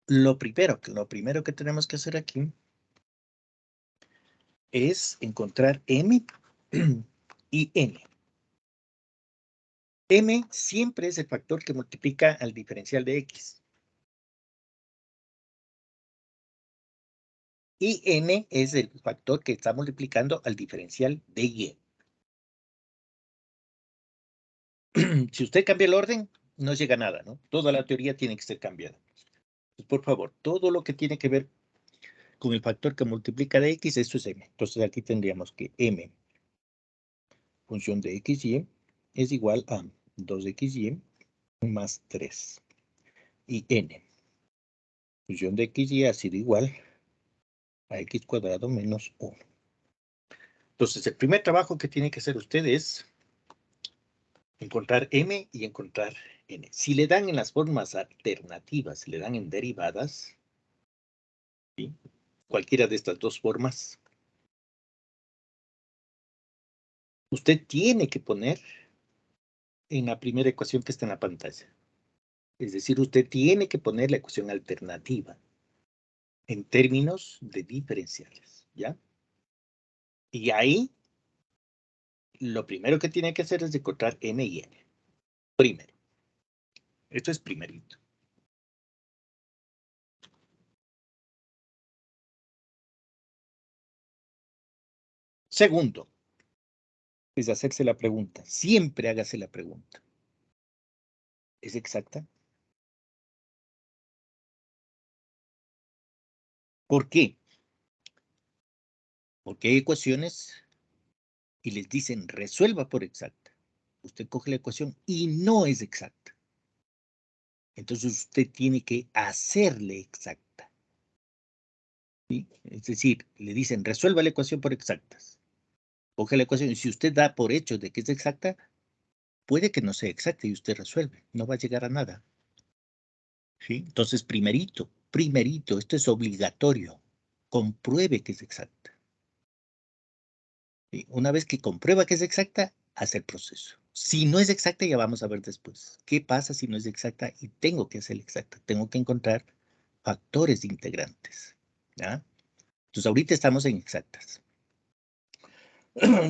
lo primero que tenemos que hacer aquí es encontrar m y n. M siempre es el factor que multiplica al diferencial de x. Y n es el factor que está multiplicando al diferencial de y. Si usted cambia el orden, no llega a nada, ¿no? Toda la teoría tiene que ser cambiada. Entonces, por favor, todo lo que tiene que ver con el factor que multiplica de x, eso es m. Entonces aquí tendríamos que m, función de xy, es igual a 2xy más 3. Y n, función de xy ha sido igual a x cuadrado menos 1. Entonces, el primer trabajo que tiene que hacer usted es encontrar m y encontrar n. Si le dan en las formas alternativas, si le dan en derivadas, ¿sí? Cualquiera de estas dos formas, usted tiene que poner en la primera ecuación que está en la pantalla. Es decir, usted tiene que poner la ecuación alternativa en términos de diferenciales, ¿ya? Y ahí, lo primero que tiene que hacer es encontrar m y n. Primero. Esto es primerito. Segundo, es hacerse la pregunta. Siempre hágase la pregunta. ¿Es exacta? ¿Por qué? Porque hay ecuaciones y les dicen resuelva por exacta. Usted coge la ecuación y no es exacta. Entonces usted tiene que hacerle exacta. ¿Sí? Es decir, le dicen resuelva la ecuación por exactas. Coge la ecuación y si usted da por hecho de que es exacta, puede que no sea exacta y usted resuelve. No va a llegar a nada. ¿Sí? Entonces, primerito, esto es obligatorio. Compruebe que es exacta. ¿Sí? Una vez que comprueba que es exacta, hace el proceso. Si no es exacta, ya vamos a ver después. ¿Qué pasa si no es exacta? Y tengo que hacer exacta. Tengo que encontrar factores integrantes. ¿Ya? Entonces, ahorita estamos en exactas.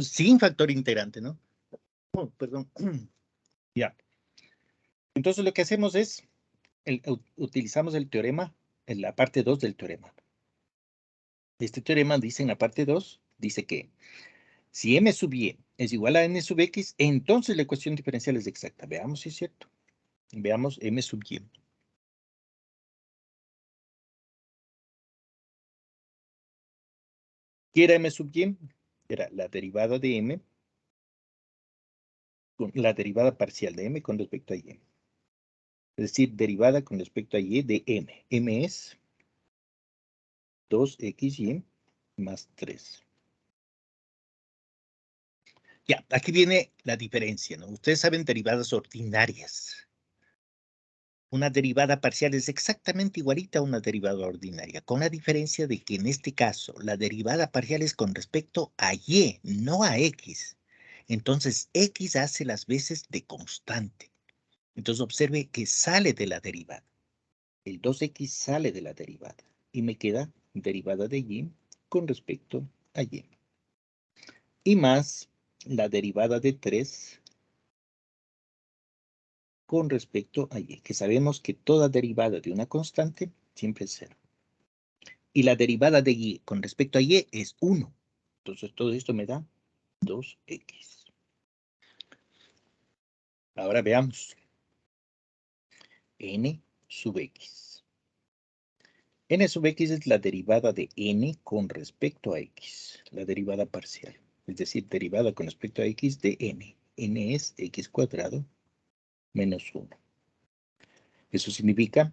Sin factor integrante, ¿no? Oh, perdón. Ya. Entonces, lo que hacemos es, utilizamos el teorema, en la parte 2 del teorema. Este teorema dice en la parte 2, dice que si m sub y es igual a n sub x, entonces la ecuación diferencial es exacta. Veamos si es cierto. Veamos m sub y. ¿Qué era m sub y? Era la derivada de m, con la derivada parcial de m con respecto a y. Es decir, derivada con respecto a y de m. M es 2xy más 3. Ya, aquí viene la diferencia, ¿no? Ustedes saben derivadas ordinarias. Una derivada parcial es exactamente igualita a una derivada ordinaria, con la diferencia de que en este caso la derivada parcial es con respecto a y, no a x. Entonces, x hace las veces de constante. Entonces, observe que sale de la derivada. El 2x sale de la derivada y me queda derivada de y con respecto a y. Y más la derivada de 3 con respecto a y, que sabemos que toda derivada de una constante siempre es 0. Y la derivada de y con respecto a y es 1. Entonces todo esto me da 2x. Ahora veamos. N sub x. N sub x es la derivada de n con respecto a x. La derivada parcial. Es decir, derivada con respecto a x de n. N es x cuadrado menos 1. Eso significa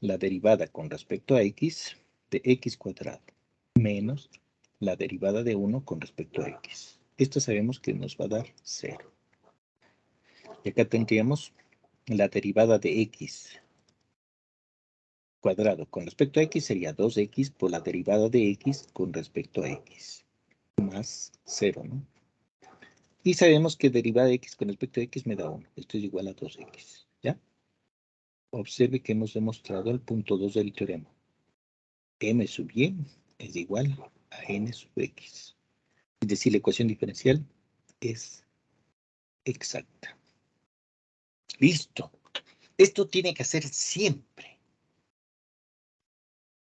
la derivada con respecto a x de x cuadrado menos la derivada de 1 con respecto a x. Esto sabemos que nos va a dar 0. Y acá tendríamos la derivada de x cuadrado con respecto a x sería 2x por la derivada de x con respecto a x, más 0, ¿no? Y sabemos que derivada de x con respecto a x me da 1. Esto es igual a 2x, ¿ya? Observe que hemos demostrado el punto 2 del teorema. M sub y es igual a n sub x. Es decir, la ecuación diferencial es exacta. Listo. Esto tiene que hacer siempre.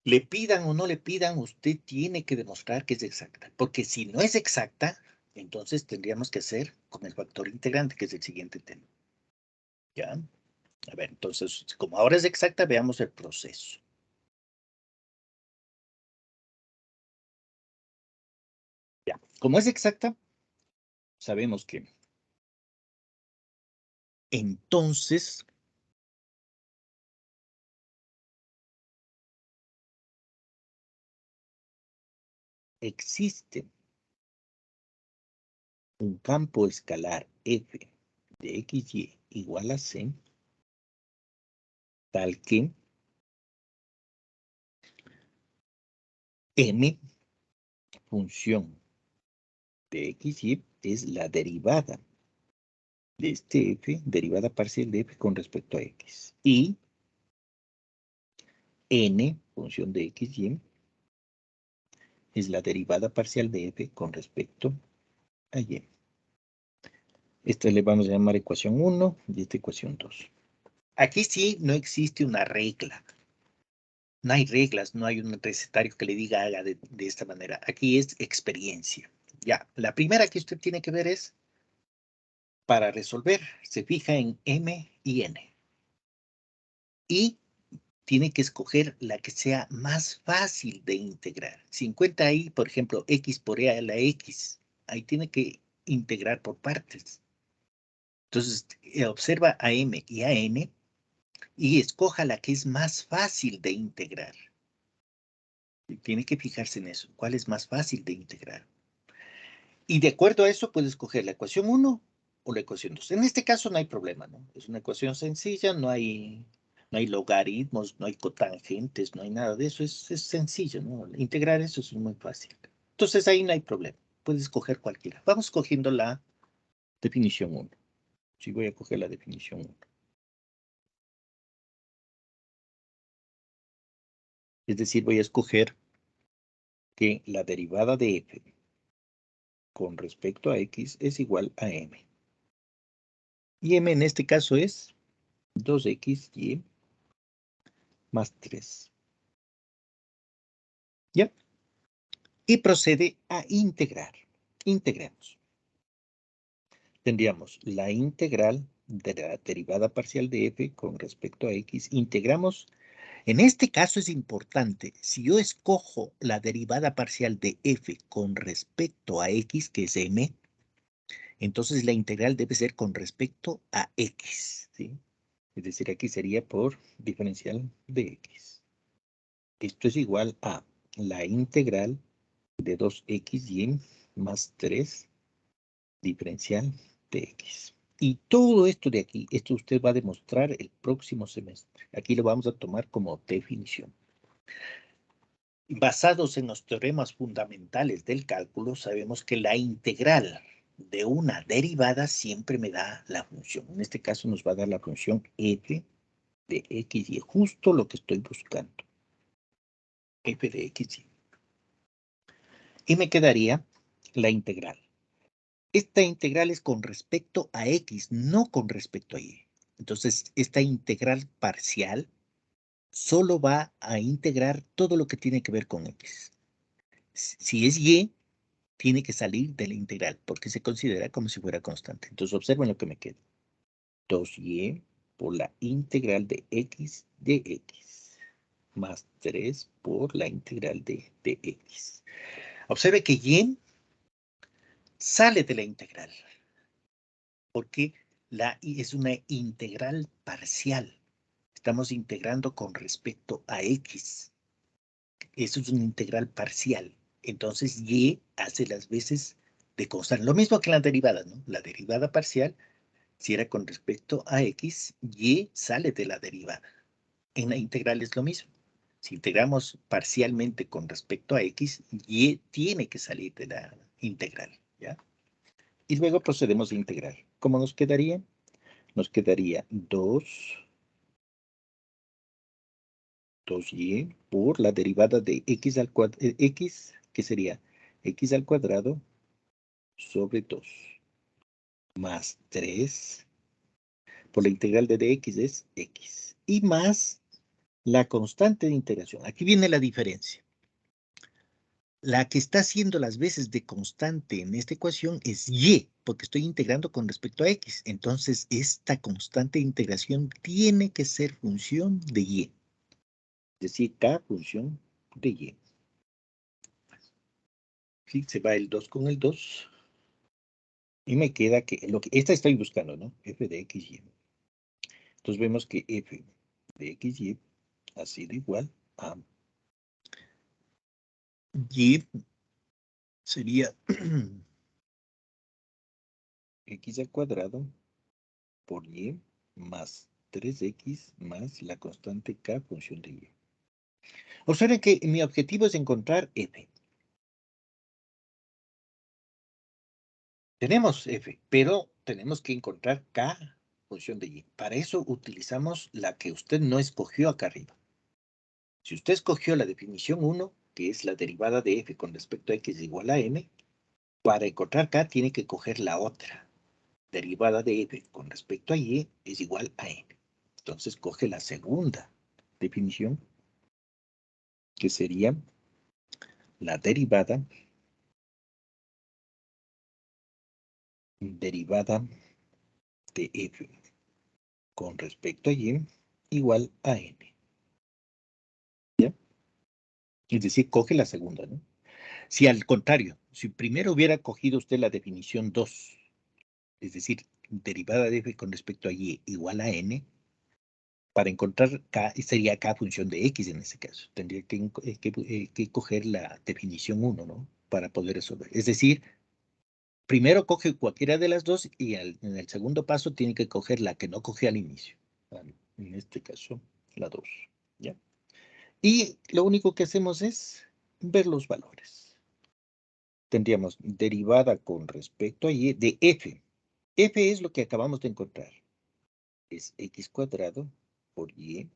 Le pidan o no le pidan, usted tiene que demostrar que es exacta. Porque si no es exacta, entonces tendríamos que hacer con el factor integrante, que es el siguiente tema. ¿Ya? A ver, entonces, como ahora es exacta, veamos el proceso. Ya, como es exacta, sabemos que entonces existe un campo escalar f de xy igual a c, tal que m función de xy es la derivada de este f, derivada parcial de f con respecto a x. Y n función de xy es la derivada parcial de f con respecto a y. Esta le vamos a llamar ecuación 1 y esta ecuación 2. Aquí sí no existe una regla. No hay reglas, no hay un recetario que le diga haga de esta manera. Aquí es experiencia. Ya, la primera que usted tiene que ver es, para resolver, se fija en m y n. Y tiene que escoger la que sea más fácil de integrar. Si encuentra ahí, por ejemplo, x por e a la x, ahí tiene que integrar por partes. Entonces, observa a m y a n y escoja la que es más fácil de integrar. Tiene que fijarse en eso. ¿Cuál es más fácil de integrar? Y de acuerdo a eso, puede escoger la ecuación 1 o la ecuación 2. En este caso no hay problema, ¿no? Es una ecuación sencilla, no hay logaritmos, no hay cotangentes, no hay nada de eso. Es sencillo, ¿no? Integrar eso es muy fácil. Entonces ahí no hay problema. Puedes escoger cualquiera. Vamos cogiendo la definición 1. Sí, voy a coger la definición 1. Es decir, voy a escoger que la derivada de f con respecto a x es igual a m. Y m en este caso es 2xy más 3. ¿Ya? Y procede a integrar. Integremos. Tendríamos la integral de la derivada parcial de f con respecto a x. Integramos. En este caso es importante. Si yo escojo la derivada parcial de f con respecto a x, que es m, entonces la integral debe ser con respecto a x, ¿sí? Es decir, aquí sería por diferencial de x. Esto es igual a la integral de 2xy más 3 diferencial de x. Y todo esto de aquí, esto usted va a demostrar el próximo semestre. Aquí lo vamos a tomar como definición. Basados en los teoremas fundamentales del cálculo, sabemos que la integral de una derivada siempre me da la función. En este caso nos va a dar la función f de xy, justo lo que estoy buscando. F de xy. Y me quedaría la integral. Esta integral es con respecto a x, no con respecto a y. Entonces, esta integral parcial solo va a integrar todo lo que tiene que ver con x. Si es y, tiene que salir de la integral, porque se considera como si fuera constante. Entonces, observen lo que me queda. 2y por la integral de x, más 3 por la integral de x. Observe que y sale de la integral, porque la y es una integral parcial. Estamos integrando con respecto a x. Eso es una integral parcial. Entonces, y hace las veces de constante. Lo mismo que en las derivadas, ¿no? La derivada parcial Si era con respecto a x, y sale de la derivada. En la integral es lo mismo. Si integramos parcialmente con respecto a x, y tiene que salir de la integral, ¿ya? Y luego procedemos a integrar. ¿Cómo nos quedaría? Nos quedaría 2y por la derivada de x al cuadrado, x, que sería x al cuadrado sobre 2, más 3, por la integral de dx es x, y más la constante de integración. Aquí viene la diferencia. La que está haciendo las veces de constante en esta ecuación es y, porque estoy integrando con respecto a x. Entonces, esta constante de integración tiene que ser función de y. Es decir, k función de y. ¿Sí? Se va el 2 con el 2. Y me queda que, esta estoy buscando, ¿no? F de x, y. Entonces vemos que f de x, y ha sido igual a y sería x al cuadrado por y más 3x más la constante k función de y. Observen que mi objetivo es encontrar f. Tenemos f, pero tenemos que encontrar k función de y. Para eso utilizamos la que usted no escogió acá arriba. Si usted escogió la definición 1, que es la derivada de f con respecto a x igual a m, para encontrar k tiene que coger la otra. Derivada de f con respecto a y es igual a m. Entonces coge la segunda definición, que sería la derivada de f con respecto a y igual a n. ¿Ya? Es decir, coge la segunda, ¿no? Si al contrario, si primero hubiera cogido usted la definición 2, es decir, derivada de f con respecto a y igual a n, para encontrar k, sería k función de x en ese caso. Tendría que coger la definición 1, ¿no? Para poder resolver. Es decir, primero coge cualquiera de las dos y en el segundo paso tiene que coger la que no coge al inicio. En este caso, la 2. ¿Ya? Y lo único que hacemos es ver los valores. Tendríamos derivada con respecto a y de f. F es lo que acabamos de encontrar. Es x cuadrado por y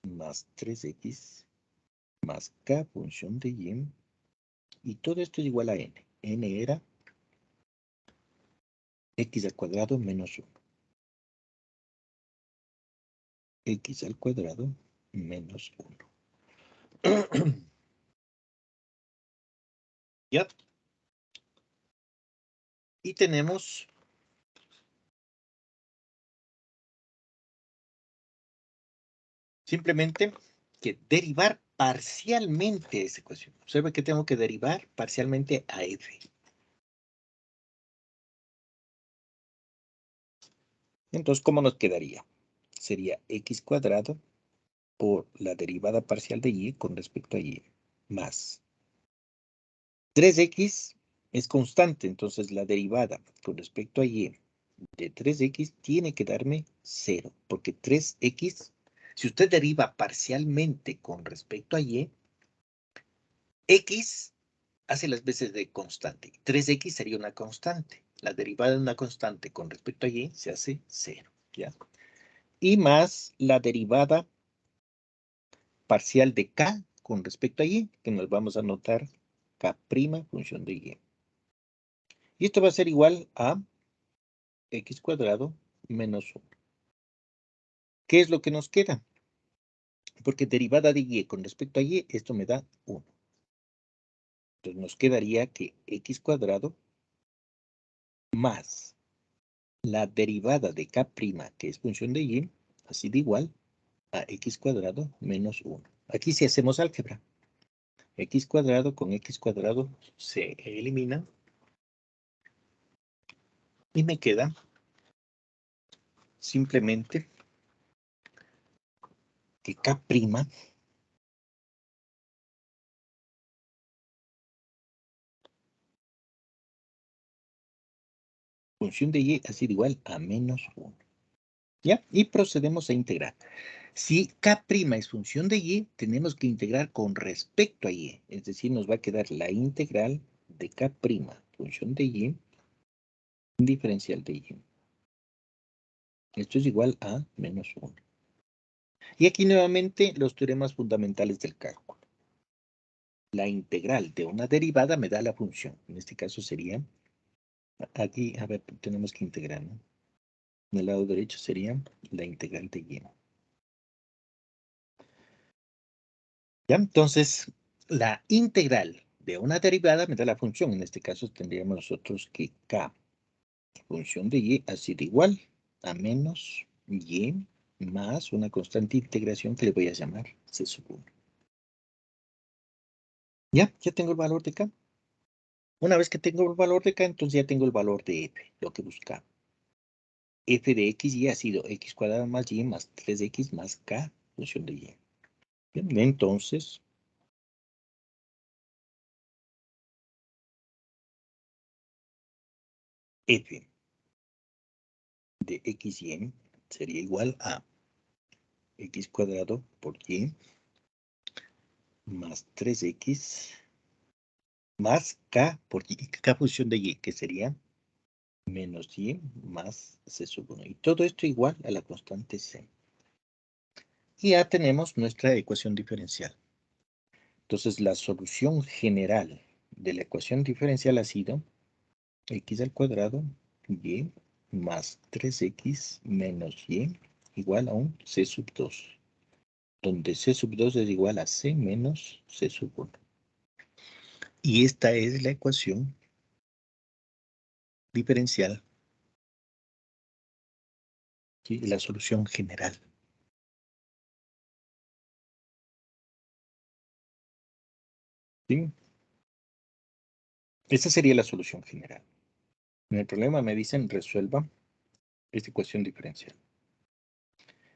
más 3x más k función de y. Y todo esto es igual a n. N era x al cuadrado menos 1. X al cuadrado menos 1. ¿Ya? Y tenemos simplemente que derivar parcialmente esa ecuación. Observe que tengo que derivar parcialmente a f. Entonces, ¿cómo nos quedaría? Sería x cuadrado por la derivada parcial de y con respecto a y, más 3x es constante, entonces la derivada con respecto a y de 3x tiene que darme 0, porque 3x, si usted deriva parcialmente con respecto a y, x hace las veces de constante. 3x sería una constante. La derivada de una constante con respecto a y se hace 0, ¿ya? Y más la derivada parcial de k con respecto a y, que nos vamos a anotar k' función de y. Y esto va a ser igual a x cuadrado menos 1. ¿Qué es lo que nos queda? Porque derivada de y con respecto a y, esto me da 1. Entonces nos quedaría que x cuadrado más la derivada de k', que es función de y, así de igual a x cuadrado menos 1. Aquí si hacemos álgebra, x cuadrado con x cuadrado se elimina y me queda simplemente que k' Función de y ha sido igual a menos 1. ¿Ya? Y procedemos a integrar. Si K' es función de y, tenemos que integrar con respecto a y. Es decir, nos va a quedar la integral de K', función de y, diferencial de y. Esto es igual a menos 1. Y aquí nuevamente los teoremas fundamentales del cálculo. La integral de una derivada me da la función. En este caso sería, aquí, a ver, tenemos que integrar, ¿no? En el lado derecho sería la integral de y. ¿Ya? Entonces, la integral de una derivada me da la función. En este caso tendríamos nosotros que K, función de y, ha sido igual a menos y más una constante de integración que le voy a llamar C sub 1. ¿Ya? Ya tengo el valor de K. Una vez que tengo el valor de K, entonces ya tengo el valor de F, lo que buscaba. F de X y ha sido X cuadrado más Y más 3X más K, función de Y. Bien, entonces, F de X y Y sería igual a X cuadrado por Y más 3X más K por Y, K función de Y, que sería menos Y más C sub 1. Y todo esto igual a la constante C. Y ya tenemos nuestra ecuación diferencial. Entonces, la solución general de la ecuación diferencial ha sido X al cuadrado Y más 3X menos Y igual a un C sub 2, donde C sub 2 es igual a C menos C sub 1. Y esta es la ecuación diferencial, ¿sí? La solución general. ¿Sí? Esta sería la solución general. En el problema me dicen resuelva esta ecuación diferencial.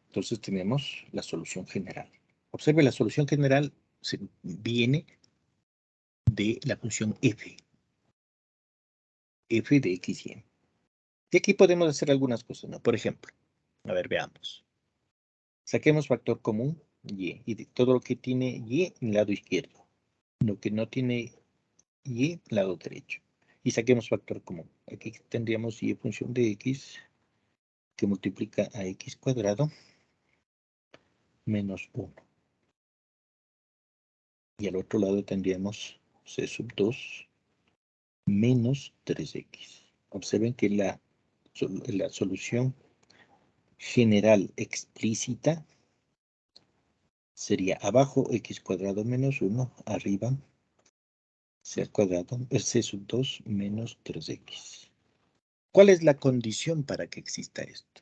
Entonces tenemos la solución general. Observe, la solución general viene de la función f. F de x y y. Y aquí podemos hacer algunas cosas, ¿no? Por ejemplo, a ver, veamos. Saquemos factor común y de todo lo que tiene y en el lado izquierdo. Lo que no tiene y lado derecho. Y saquemos factor común. Aquí tendríamos y función de x que multiplica a x cuadrado menos 1. Y al otro lado tendríamos c sub 2 menos 3x. Observen que la solución general explícita sería abajo x cuadrado menos 1, arriba c al cuadrado, c sub 2 menos 3x. ¿Cuál es la condición para que exista esto?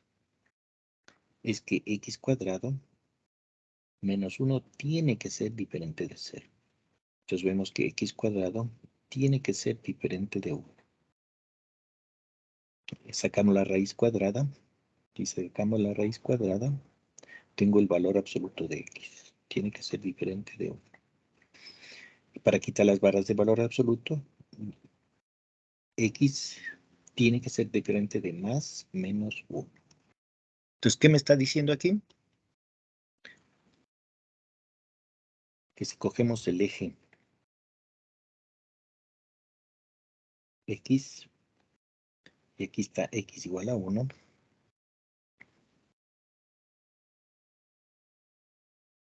Es que x cuadrado menos 1 tiene que ser diferente de 0. Entonces vemos que x cuadrado tiene que ser diferente de 1. Sacamos la raíz cuadrada. Si sacamos la raíz cuadrada, tengo el valor absoluto de x. Tiene que ser diferente de 1. Para quitar las barras de valor absoluto, x tiene que ser diferente de más menos 1. Entonces, ¿qué me está diciendo aquí? Que si cogemos el eje x, y aquí está x igual a 1,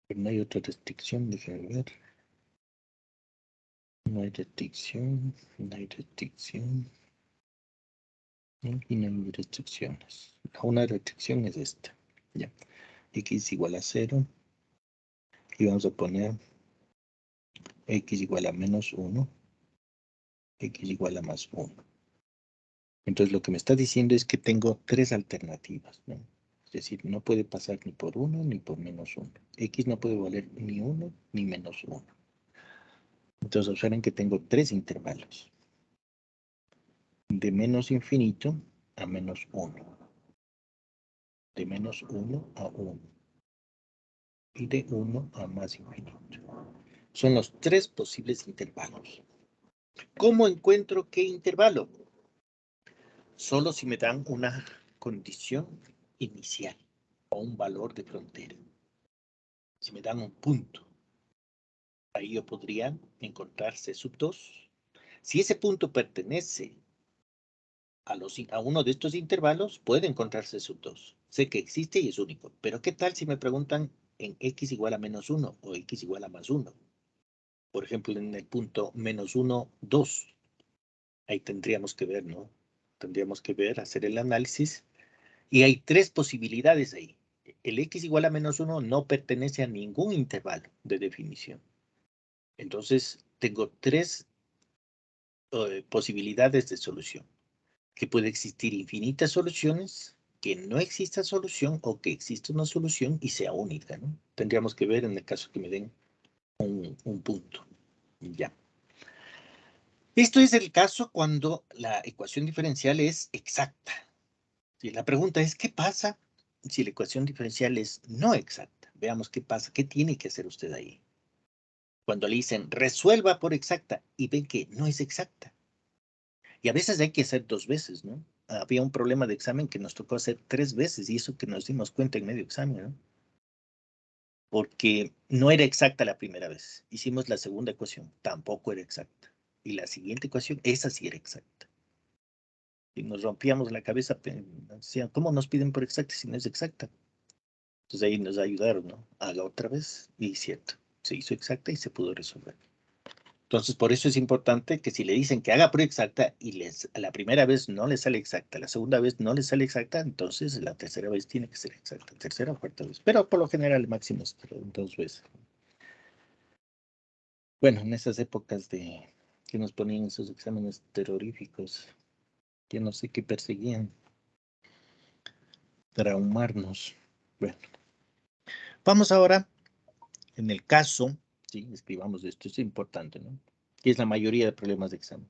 pero no hay otra restricción, déjenme ver. No hay restricción, no hay restricción. Y no hay restricciones. La una restricción es esta. Ya. X igual a 0. Y vamos a poner x igual a menos 1. X igual a más 1. Entonces lo que me está diciendo es que tengo tres alternativas, ¿no? Es decir, no puede pasar ni por 1 ni por menos 1. X no puede valer ni 1 ni menos 1. Entonces observen que tengo tres intervalos. De menos infinito a menos 1. De menos 1 a 1. Y de 1 a más infinito. Son los tres posibles intervalos. ¿Cómo encuentro qué intervalo? solo si me dan una condición inicial o un valor de frontera. Si me dan un punto, ahí yo podría encontrar C sub 2. Si ese punto pertenece a uno de estos intervalos, puede encontrarse sub 2. Sé que existe y es único. Pero ¿qué tal si me preguntan en x igual a menos 1 o x igual a más 1? Por ejemplo, en el punto menos 1, 2. Ahí tendríamos que ver, ¿no? Tendríamos que ver, hacer el análisis. Y hay tres posibilidades ahí. El x igual a menos 1 no pertenece a ningún intervalo de definición. Entonces, tengo tres posibilidades de solución. Que puede existir infinitas soluciones, que no exista solución o que exista una solución y sea única, ¿no? Tendríamos que ver en el caso que me den un punto. Ya. Esto es el caso cuando la ecuación diferencial es exacta. Sí, la pregunta es, ¿qué pasa si la ecuación diferencial es no exacta? Veamos qué pasa, qué tiene que hacer usted ahí. Cuando le dicen, resuelva por exacta, y ven que no es exacta. Y a veces hay que hacer 2 veces, ¿no? Había un problema de examen que nos tocó hacer 3 veces, y eso que nos dimos cuenta en medio examen, ¿no? Porque no era exacta la primera vez. Hicimos la segunda ecuación, tampoco era exacta. Y la siguiente ecuación, esa sí era exacta. Y nos rompíamos la cabeza, decían, ¿cómo nos piden por exacta si no es exacta? Entonces ahí nos ayudaron, ¿no? Haga otra vez, y cierto, se hizo exacta y se pudo resolver. Entonces, por eso es importante que si le dicen que haga prueba exacta y la primera vez no le sale exacta, la segunda vez no le sale exacta, entonces la tercera vez tiene que ser exacta, tercera o cuarta vez. Pero por lo general el máximo es 2 veces. Bueno, en esas épocas que nos ponían esos exámenes terroríficos, que no sé qué perseguían, traumarnos. Bueno, vamos ahora en el caso, sí, escribamos esto, es importante, ¿no? Que es la mayoría de problemas de examen.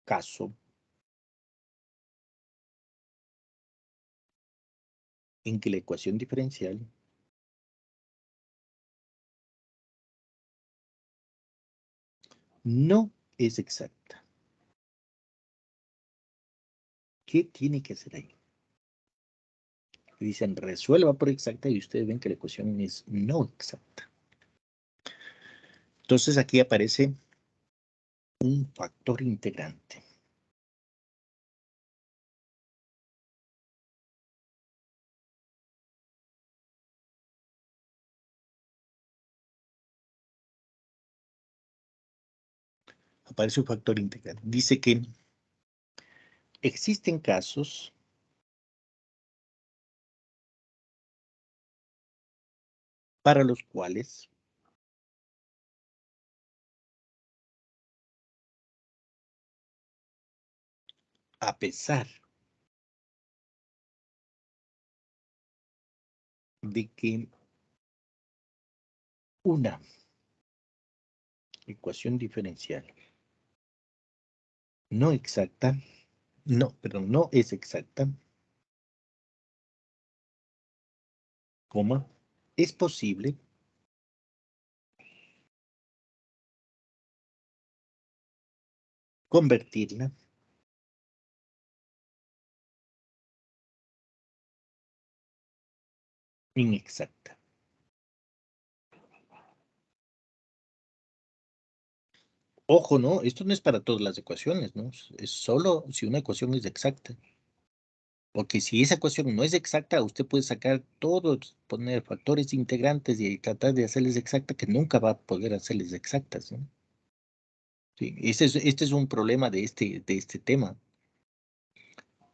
Caso en que la ecuación diferencial no es exacta. ¿Qué tiene que hacer ahí? Dicen resuelva por exacta y ustedes ven que la ecuación es no exacta. Entonces aquí aparece un factor integrante. Aparece un factor integrante. Dice que existen casos para los cuales a pesar de que una ecuación diferencial no exacta, no es exacta, coma, es posible convertirla en exacta. Ojo, ¿no? Esto no es para todas las ecuaciones, ¿no? Es solo si una ecuación es exacta. Porque si esa ecuación no es exacta, usted puede sacar todos, poner factores integrantes y tratar de hacerles exacta, que nunca va a poder hacerles exactas, ¿no? Sí, este es un problema de este tema.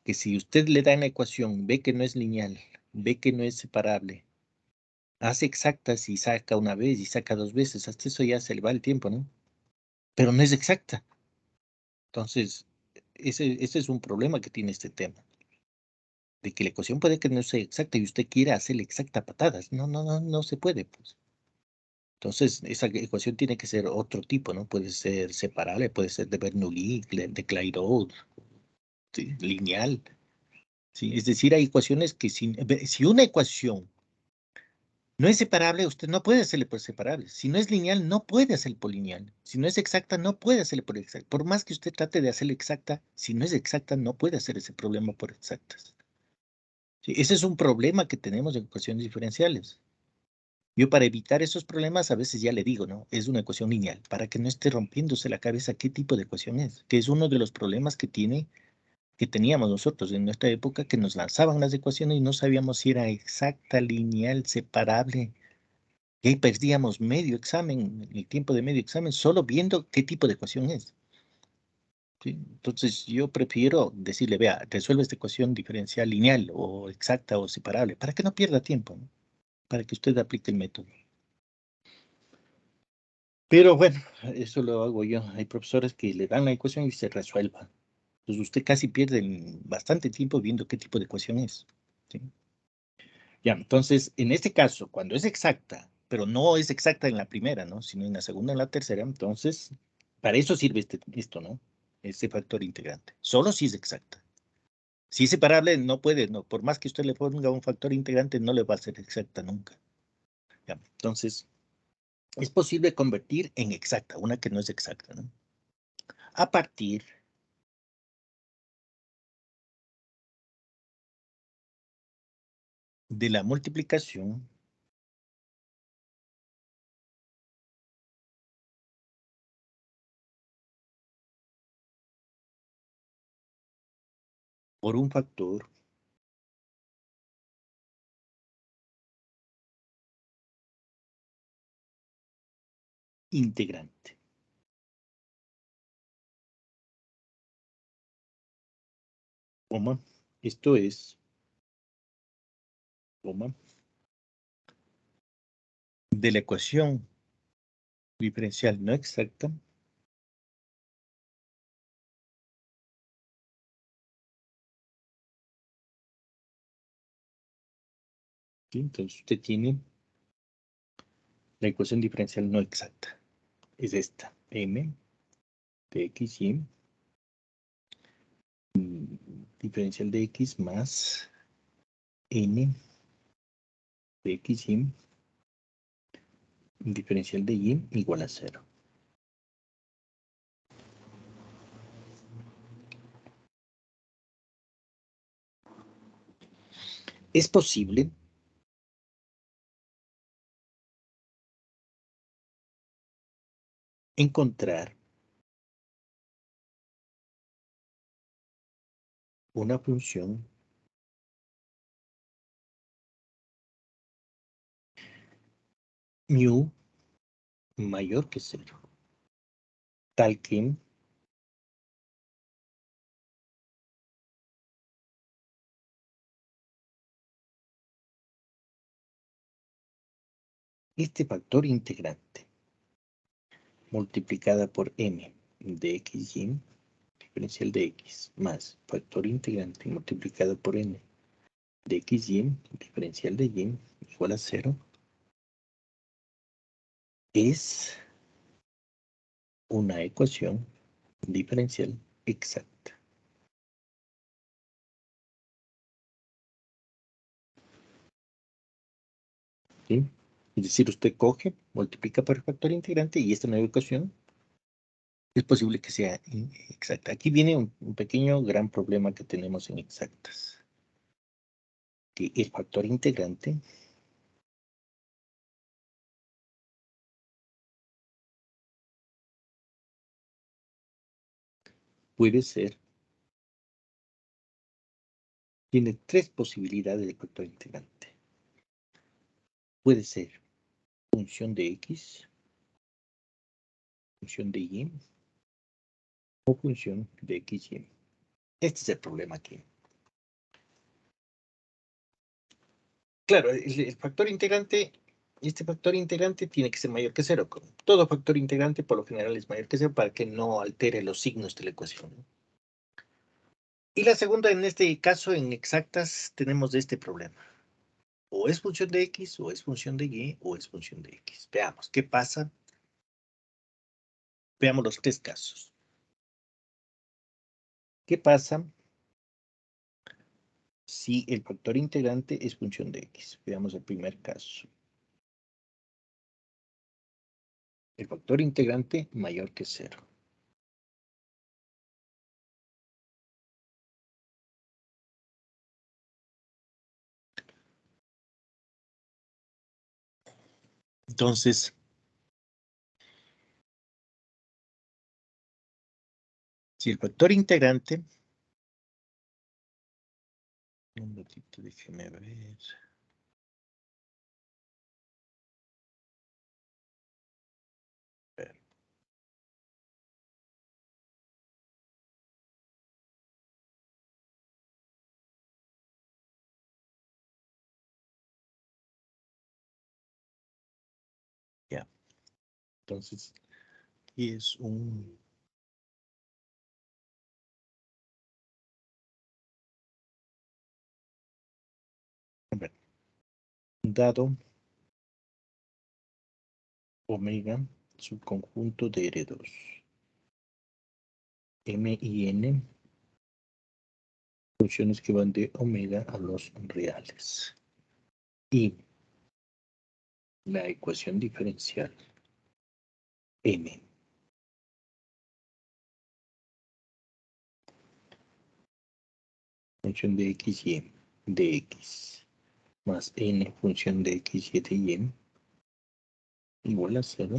Que si usted le da una ecuación, ve que no es lineal, ve que no es separable, hace exactas y saca una vez y saca 2 veces, hasta eso ya se le va el tiempo, ¿no? Pero no es exacta. Entonces, ese es un problema que tiene este tema. De que la ecuación puede que no sea exacta y usted quiera hacerle exacta a patadas. No se puede, pues. Entonces, esa ecuación tiene que ser otro tipo, ¿no? Puede ser separable, puede ser de Bernoulli, de Clairaut, ¿sí? Lineal. ¿Sí? Es decir, hay ecuaciones que si una ecuación No es separable, usted no puede hacerle por separable. Si no es lineal, no puede hacerle por lineal. Si no es exacta, no puede hacerle por exacta. Por más que usted trate de hacerle exacta, si no es exacta, no puede hacer ese problema por exactas. Sí, ese es un problema que tenemos en ecuaciones diferenciales. Yo para evitar esos problemas a veces ya le digo, ¿no? Es una ecuación lineal, para que no esté rompiéndose la cabeza qué tipo de ecuación es, que es uno de los problemas que teníamos nosotros en nuestra época, que nos lanzaban las ecuaciones y no sabíamos si era exacta, lineal, separable. Y ahí perdíamos medio examen, el tiempo de medio examen, solo viendo qué tipo de ecuación es. ¿Sí? Entonces yo prefiero decirle, vea, resuelve esta ecuación diferencial lineal o exacta o separable, para que no pierda tiempo, ¿no? Para que usted aplique el método. Pero bueno, eso lo hago yo. Hay profesores que le dan la ecuación y se resuelva. Entonces usted casi pierde bastante tiempo viendo qué tipo de ecuación es. ¿Sí? Ya, entonces, en este caso, cuando es exacta, pero no es exacta en la primera, ¿no? Sino en la segunda, en la tercera, entonces, para eso sirve esto, ¿no? Este factor integrante. Solo si es exacta. Si es separable, no puede, no. Por más que usted le ponga un factor integrante, no le va a ser exacta nunca. Ya, entonces, es posible convertir en exacta, una que no es exacta, ¿no? A partir de la multiplicación por un factor integrante. Coma, esto es, coma, de la ecuación diferencial no exacta ¿sí? Entonces usted tiene la ecuación diferencial no exacta. Es esta, m de x y diferencial de x más n de x y diferencial de y igual a 0. Es posible encontrar una función mu mayor que 0, tal que este factor integrante multiplicada por m de x y diferencial de x más factor integrante multiplicado por n de x y diferencial de y igual a 0 es una ecuación diferencial exacta. ¿Sí? Es decir, usted coge, multiplica por el factor integrante y esta nueva ecuación es posible que sea exacta. Aquí viene un pequeño gran problema que tenemos en exactas. Que el factor integrante puede ser, tiene tres posibilidades de factor integrante. Puede ser función de x, función de y o función de x y. Este es el problema aquí. Claro, el factor integrante, este factor integrante tiene que ser mayor que 0. Todo factor integrante por lo general es mayor que 0 para que no altere los signos de la ecuación, ¿no? Y la segunda, en este caso, en exactas, tenemos este problema. O es función de x, o es función de y, o es función de x. Veamos, ¿qué pasa? Veamos los tres casos. ¿Qué pasa si el factor integrante es función de x? Veamos el primer caso. el factor integrante mayor que 0. Entonces, si el factor integrante, un ratito, déjeme ver. Ya. Entonces, aquí es un... dado omega subconjunto de R2. M y N, funciones que van de omega a los reales. Y la ecuación diferencial M función de x, y de x más n función de x, y de y igual a 0.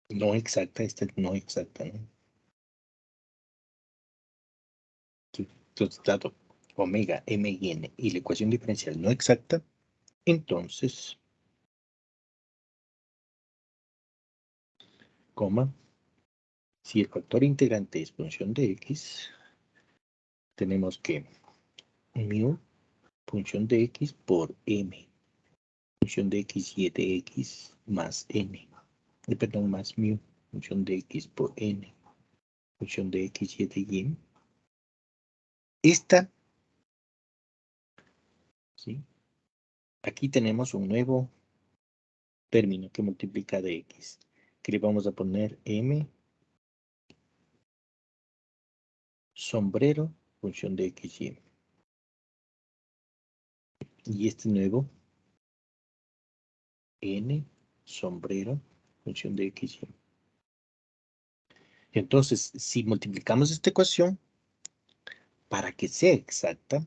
No exacta, esta es no exacta, ¿no? Entonces, dado omega, m y n y la ecuación diferencial no exacta, entonces, coma, si el factor integrante es función de x, tenemos que mu función de x por m función de x, y de x más n, perdón, más mu función de x por n función de x, y de y. Esta, ¿sí? Aquí tenemos un nuevo término que multiplica de x, que le vamos a poner m sombrero función de x, y. Y este nuevo n sombrero función de x, y. Entonces, si multiplicamos esta ecuación, para que sea exacta,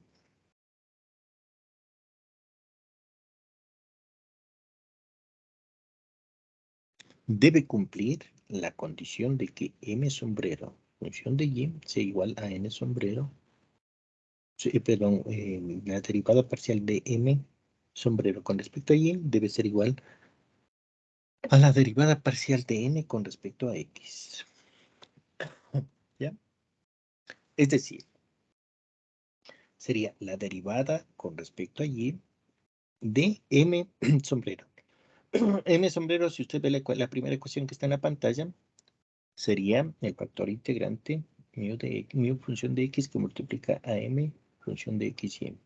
debe cumplir la condición de que m sombrero función de y sea igual a n sombrero, perdón, la derivada parcial de m sombrero con respecto a y debe ser igual a la derivada parcial de n con respecto a x. ¿Ya? Es decir, sería la derivada con respecto a y de m sombrero. M sombrero, si usted ve la primera ecuación que está en la pantalla, sería el factor integrante mu función de x que multiplica a m función de x, y m.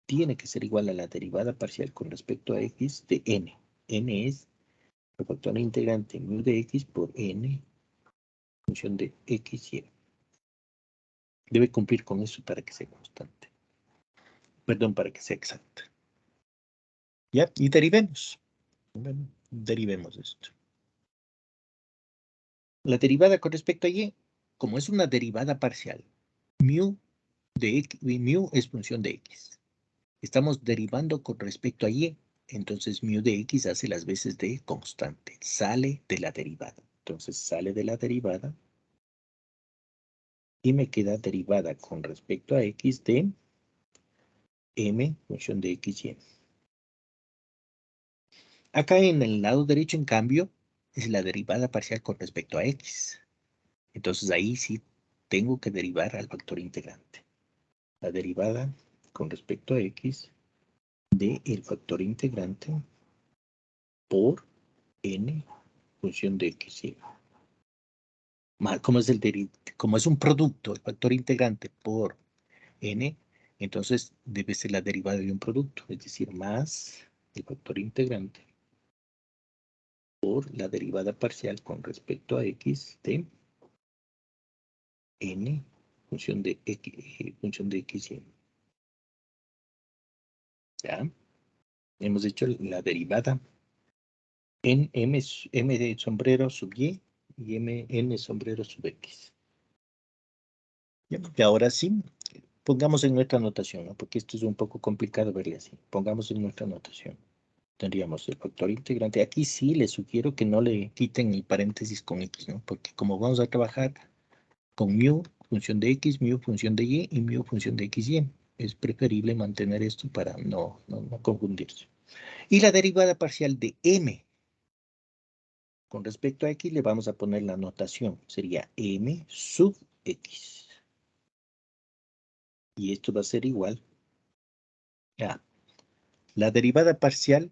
Tiene que ser igual a la derivada parcial con respecto a x de n. N es el factor integrante mu de x por n función de x, y. Debe cumplir con eso para que sea constante. Perdón, para que sea exacta. ¿Ya? Y derivemos. Bueno, derivemos esto. La derivada con respecto a y, como es una derivada parcial, mu de x, mu es función de x. Estamos derivando con respecto a y, entonces mu de x hace las veces de constante, sale de la derivada. Entonces sale de la derivada y me queda derivada con respecto a x de m función de x, y. Acá en el lado derecho, en cambio, es la derivada parcial con respecto a x. Entonces ahí sí tengo que derivar al factor integrante. La derivada con respecto a x de el factor integrante por n función de x, y. Como es un producto, el factor integrante por n, entonces debe ser la derivada de un producto, es decir, más el factor integrante por la derivada parcial con respecto a x de n función de x, y. ¿Ya? Hemos hecho la derivada en m de sombrero sub y n sombrero sub x. ¿Ya? Y ahora sí, pongamos en nuestra notación, ¿no? Porque esto es un poco complicado verle así. Pongamos en nuestra notación. Tendríamos el factor integrante. Aquí sí les sugiero que no le quiten el paréntesis con x, ¿no? Porque como vamos a trabajar con mu, función de x, mu, función de y mu, función de x, y. Es preferible mantener esto para no confundirse. Y la derivada parcial de m con respecto a x le vamos a poner la notación. Sería m sub x. Y esto va a ser igual a la derivada parcial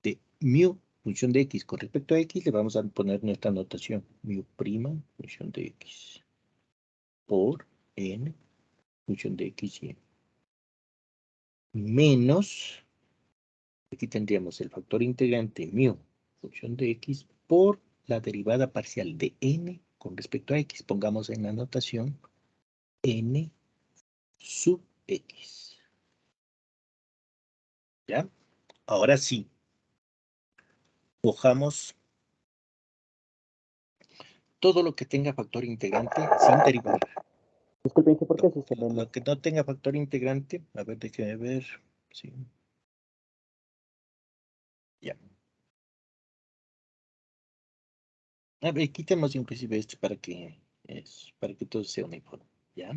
de mu, función de x con respecto a x, le vamos a poner nuestra notación. Mu prima, función de x, por n, función de x, y. Menos, aquí tendríamos el factor integrante mu, función de x, por la derivada parcial de n con respecto a x. Pongamos en la notación n sub x. ¿Ya? Ahora sí. Cojamos todo lo que tenga factor integrante sin derivar. Disculpen, ¿por qué se llama? Lo que no tenga factor integrante, a ver, déjeme ver. Sí. Ya. A ver, quitemos inclusive esto para que todo sea uniforme. ¿Ya?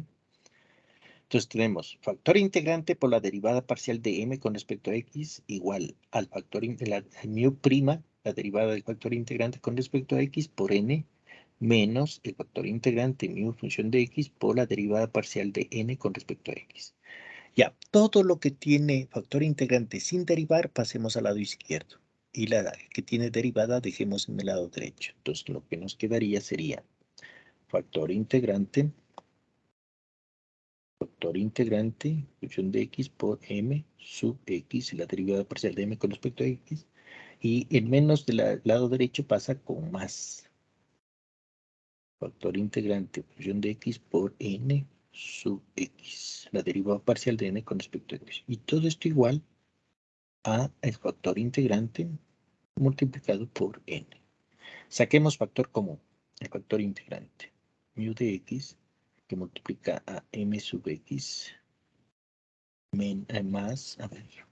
Entonces tenemos factor integrante por la derivada parcial de m con respecto a x igual al factor mu prima, la derivada del factor integrante con respecto a x por n, menos el factor integrante mu función de x por la derivada parcial de n con respecto a x. Ya, todo lo que tiene factor integrante sin derivar, pasemos al lado izquierdo. Y la que tiene derivada, dejemos en el lado derecho. Entonces, lo que nos quedaría sería factor integrante, función de x por m sub x, y la derivada parcial de m con respecto a x. Y el menos del lado derecho pasa con más. Factor integrante, función de x por n sub x, la derivada parcial de n con respecto a x. Y todo esto igual a el factor integrante multiplicado por n. Saquemos factor común, el factor integrante. Mu de x, que multiplica a m sub x, más, a ver,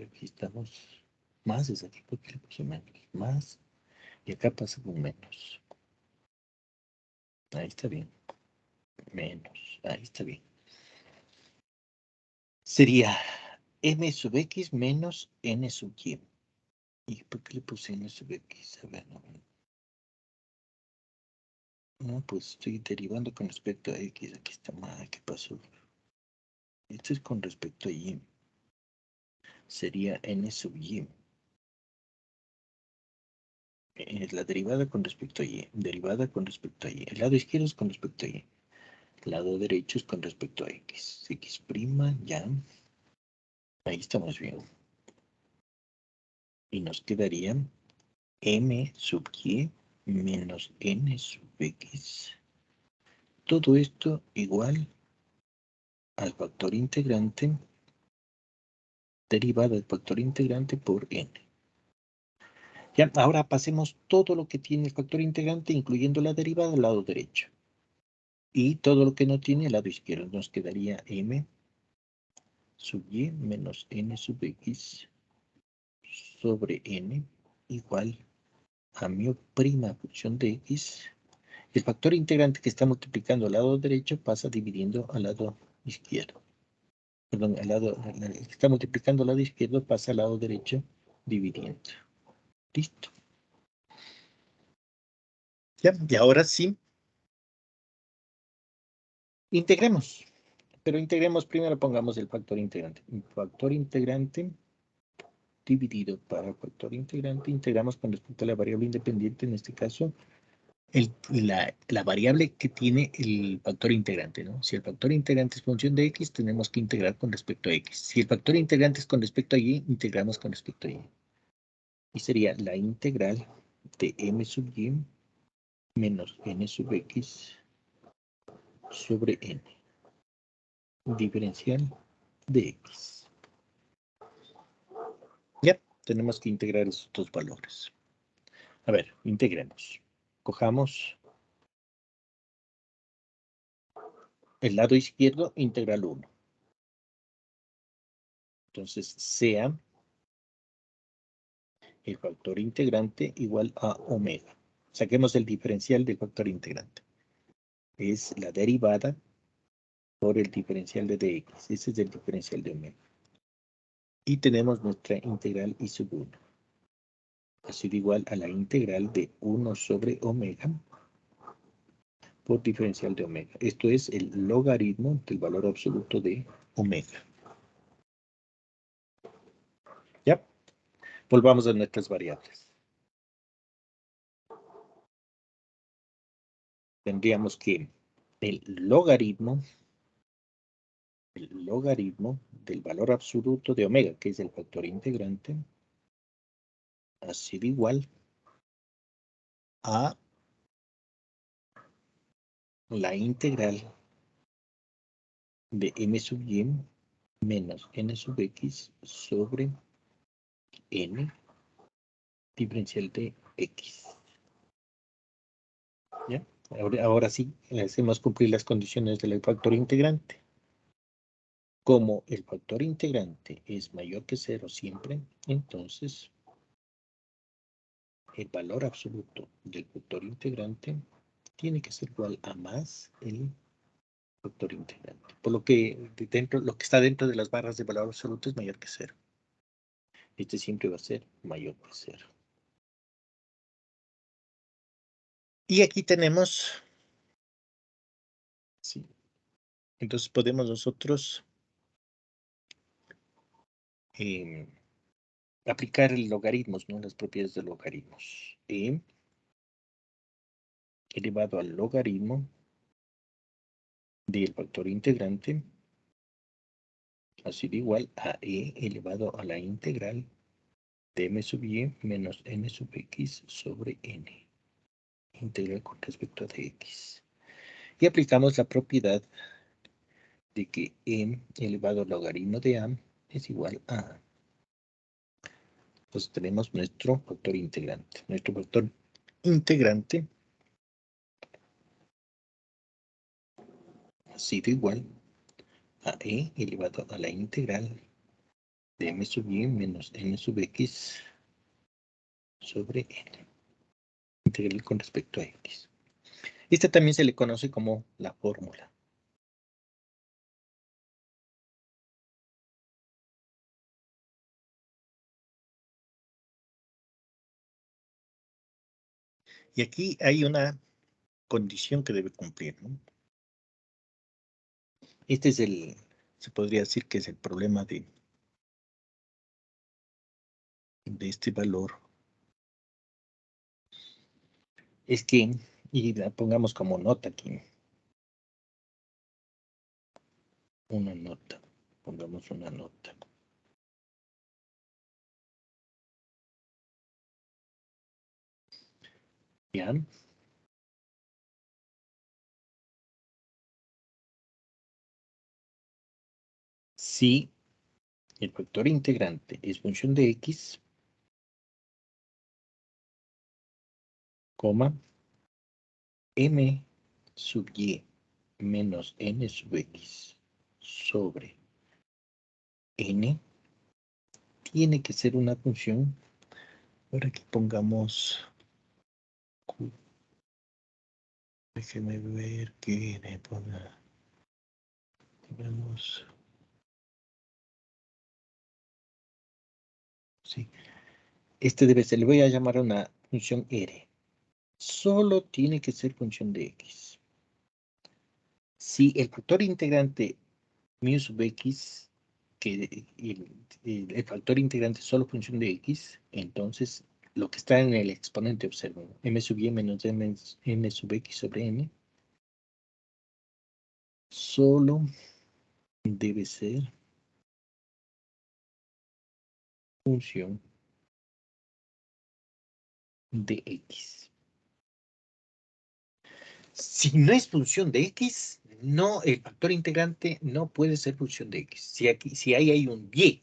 aquí estamos, más es aquí, porque le puse menos, más, y acá pasa con menos. Ahí está bien. Menos, ahí está bien. Sería m sub x menos n sub y. ¿Y por qué le puse n sub x? A ver, no, pues estoy derivando con respecto a x. Aquí está mal, ¿qué pasó? Esto es con respecto a y. Sería n sub y. La derivada con respecto a y. Derivada con respecto a y. El lado izquierdo es con respecto a y. El lado derecho es con respecto a x. X prima, ya. Ahí estamos bien. Y nos quedaría m sub y menos n sub x. Todo esto igual al factor integrante, derivada del factor integrante por n. Ya, ahora pasemos todo lo que tiene el factor integrante, incluyendo la derivada, al lado derecho. Y todo lo que no tiene, al lado izquierdo. Nos quedaría m sub y menos n sub x sobre n igual a mu prima función de x. El factor integrante que está multiplicando al lado derecho pasa dividiendo al lado izquierdo. Perdón, el que está multiplicando al lado izquierdo pasa al lado derecho dividiendo. Listo. Ya, y ahora sí. Integremos. Pero integremos primero, pongamos el factor integrante. Un factor integrante dividido para factor integrante. Integramos con respecto a la variable independiente, en este caso, la variable que tiene el factor integrante, ¿no? Si el factor integrante es función de x, tenemos que integrar con respecto a x. Si el factor integrante es con respecto a y, integramos con respecto a y. Y sería la integral de m sub y menos n sub x sobre n. Diferencial de x. Ya, tenemos que integrar estos dos valores. A ver, integremos. Cojamos el lado izquierdo, integral 1. Entonces, sea el factor integrante igual a omega. Saquemos el diferencial del factor integrante. Es la derivada por el diferencial de dx. Ese es el diferencial de omega. Y tenemos nuestra integral y sub 1. Ha sido igual a la integral de 1 sobre omega por diferencial de omega. Esto es el logaritmo del valor absoluto de omega. ¿Ya? Volvamos a nuestras variables. Tendríamos que el logaritmo del valor absoluto de omega, que es el factor integrante, ha sido igual a la integral de m sub y menos n sub x sobre n diferencial de x. ¿Ya? Ahora sí, hacemos cumplir las condiciones del factor integrante. Como el factor integrante es mayor que 0 siempre, entonces el valor absoluto del factor integrante tiene que ser igual a más el factor integrante. Por lo que lo que está dentro de las barras de valor absoluto es mayor que 0. Este siempre va a ser mayor que 0. Y aquí tenemos, sí, entonces podemos nosotros aplicar el logaritmos, ¿no? Las propiedades de logaritmos. E elevado al logaritmo del factor integrante ha sido igual a e elevado a la integral de m sub y menos n sub x sobre n. Integral con respecto a dx. Y aplicamos la propiedad de que m elevado al logaritmo de a es igual a a. Entonces tenemos nuestro factor integrante. Nuestro factor integrante ha sido igual a e elevado a la integral de m sub y menos n sub x sobre n. Integral con respecto a x. Esta también se le conoce como la fórmula. Y aquí hay una condición que debe cumplir, ¿no? Este es se podría decir que es el problema de este valor. Es que, y la pongamos como nota aquí. Una nota. Pongamos una nota. ¿Ya? Si el factor integrante es función de x, coma, m sub y menos n sub x sobre n tiene que ser una función. Ahora aquí pongamos q. Déjeme ver qué le ponga. Digamos. Sí. Este debe ser, le voy a llamar una función R. Solo tiene que ser función de x. Si el factor integrante mu sub x, que el factor integrante es solo función de x, entonces lo que está en el exponente, observen, m sub y menos n sub x sobre n, solo debe ser función de x. Si no es función de X, no, el factor integrante no puede ser función de X. Si ahí hay un Y,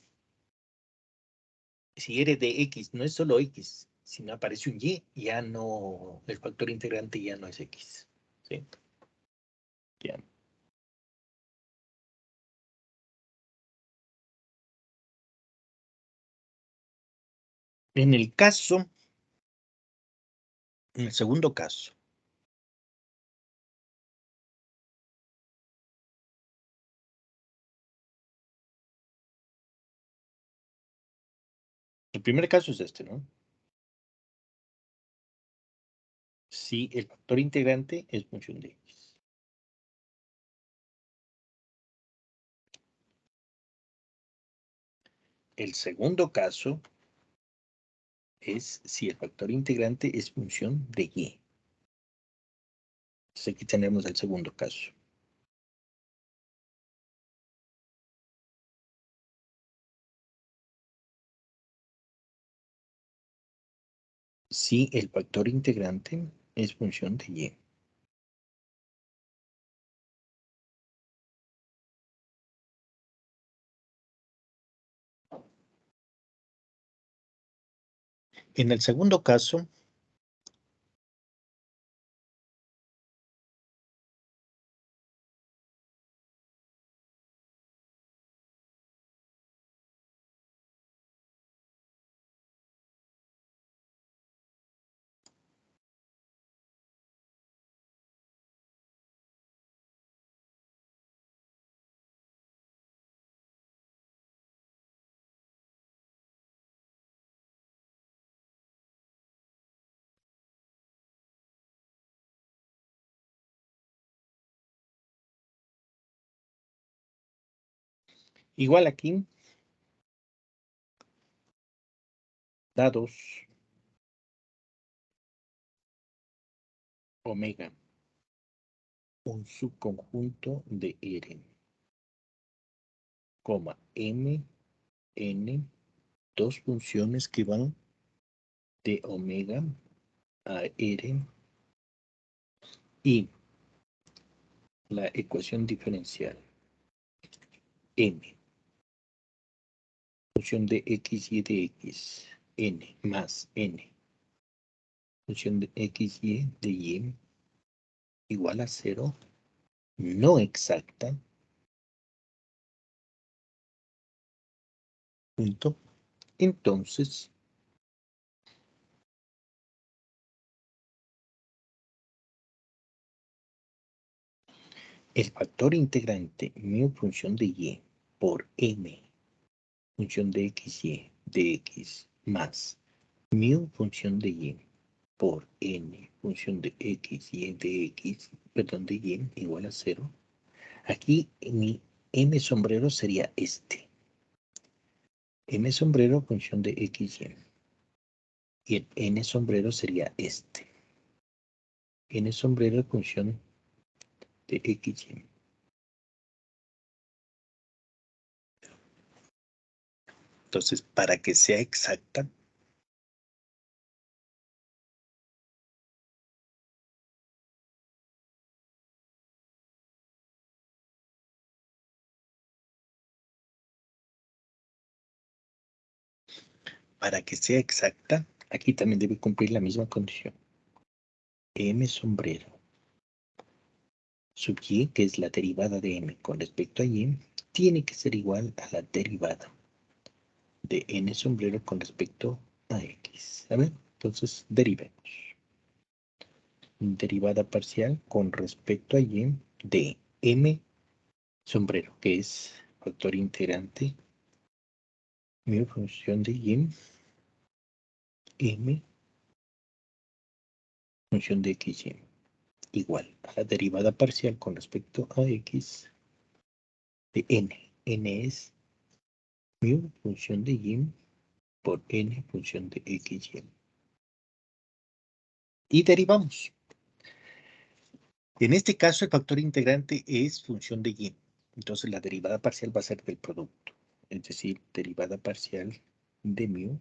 si R de X no es solo X, si no aparece un Y, ya no, el factor integrante ya no es X. ¿Sí? Ya. En el caso, en el segundo caso, el primer caso es este, ¿no? Si el factor integrante es función de X. El segundo caso es si el factor integrante es función de Y. Entonces aquí tenemos el segundo caso. Si el factor integrante es función de Y. En el segundo caso, igual aquí, dados omega, un subconjunto de R, coma, M, N, dos funciones que van de omega a R y la ecuación diferencial M, función de X y de X, N más N, función de X y de Y igual a 0, no exacta, punto. Entonces, el factor integrante mu función de Y por M función de XY de X más mu función de Y por N función de XY de X, perdón, de Y igual a 0. Aquí mi M sombrero sería este. M sombrero función de XY. Y el N sombrero sería este. N sombrero función de XY. Entonces, para que sea exacta, aquí también debe cumplir la misma condición. M sombrero sub y, que es la derivada de m con respecto a y, tiene que ser igual a la derivada de n sombrero con respecto a x. A ver, entonces derivemos. Derivada parcial con respecto a y de m sombrero, que es factor integrante mi función de y, m función de xy, igual a la derivada parcial con respecto a x de n. N es mu función de y por n función de xy. Y derivamos. En este caso, el factor integrante es función de y. Entonces, la derivada parcial va a ser del producto. Es decir, derivada parcial de mu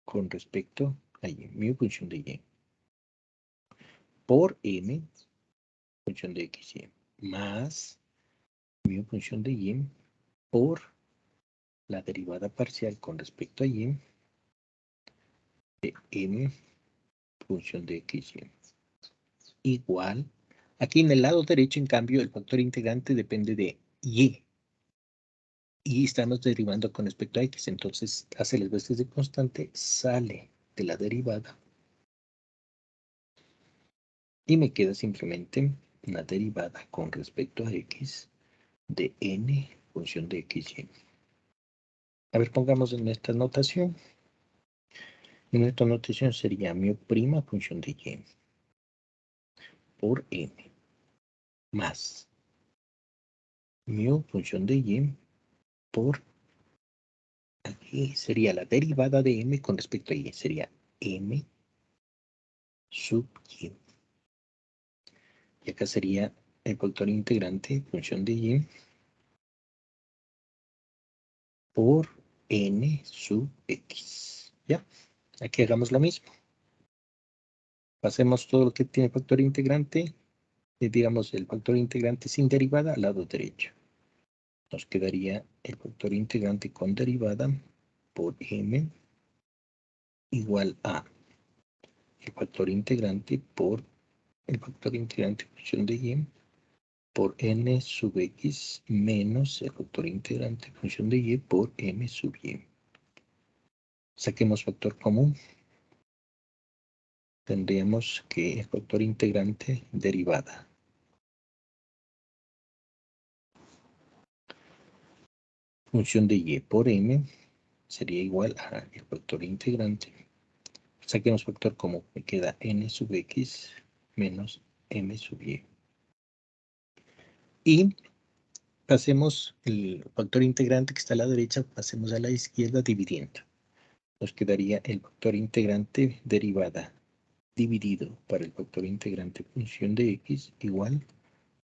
con respecto a y. Mu función de y. por m función de x, y, más mu función de y por la derivada parcial con respecto a y de m función de x, y igual. Aquí en el lado derecho, en cambio, el factor integrante depende de y. Y estamos derivando con respecto a x. Entonces, hace las veces de constante, sale de la derivada. Y me queda simplemente una derivada con respecto a x de n función de x, y. A ver, pongamos en nuestra notación. En nuestra notación sería mu prima función de y por n más mu función de y por, aquí sería la derivada de m con respecto a y, sería m sub y. Y acá sería el factor integrante función de y por n sub x. ¿Ya? Aquí hagamos lo mismo. Pasemos todo lo que tiene factor integrante, digamos el factor integrante sin derivada al lado derecho. Nos quedaría el factor integrante con derivada por m igual a el factor integrante por el factor integrante función de y por n sub x menos el factor integrante función de y por m sub y. Saquemos factor común. Tendríamos que el factor integrante derivada función de y por m sería igual a el factor integrante. Saquemos factor común, me queda n sub x menos m sub y. Y pasemos el factor integrante que está a la derecha, pasemos a la izquierda dividiendo. Nos quedaría el factor integrante derivada dividido para el factor integrante función de x igual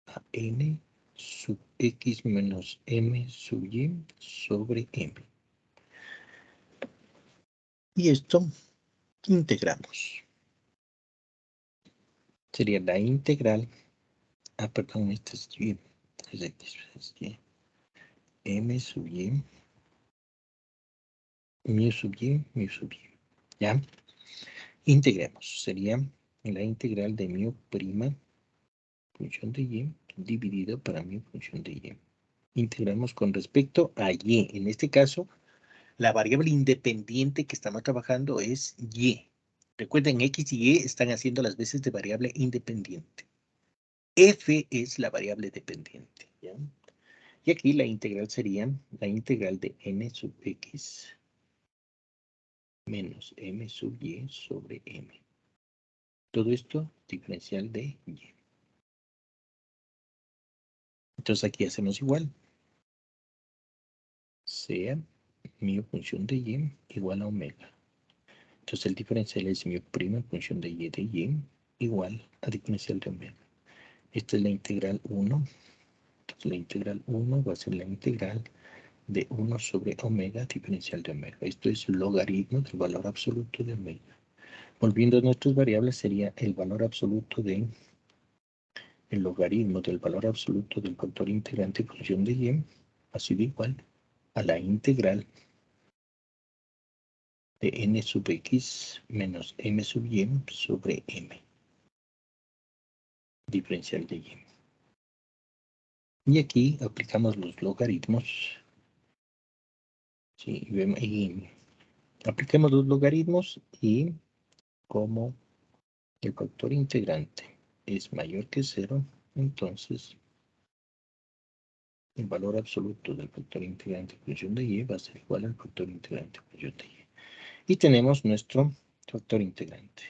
a n sub x menos m sub y sobre m. Y esto integramos. Sería la integral, perdón, este es y, es x, es y, m sub y, mu sub y, mu sub y. ¿Ya? Integremos. Sería la integral de mu prima función de y dividido para mu función de y. Integramos con respecto a y. En este caso, la variable independiente que estamos trabajando es y. Recuerden, x y y están haciendo las veces de variable independiente. F es la variable dependiente. ¿Ya? Y aquí la integral sería la integral de n sub x menos m sub y sobre m. Todo esto diferencial de y. Entonces aquí hacemos igual. Sea mu función de y igual a omega. Entonces el diferencial es mu prima función de y igual a diferencial de omega. Esta es la integral 1. Entonces la integral 1 va a ser la integral de 1 sobre omega diferencial de omega. Esto es logaritmo del valor absoluto de omega. Volviendo a nuestras variables, sería el valor absoluto de el logaritmo del valor absoluto del factor integrante función de y, ha sido igual a la integral de n sub x menos m sub y sobre m. Diferencial de y. Y aquí aplicamos los logaritmos. Sí, y aplicamos los logaritmos y como el factor integrante es mayor que 0, entonces el valor absoluto del factor integrante función de y va a ser igual al factor integrante función de y. Y tenemos nuestro factor integrante.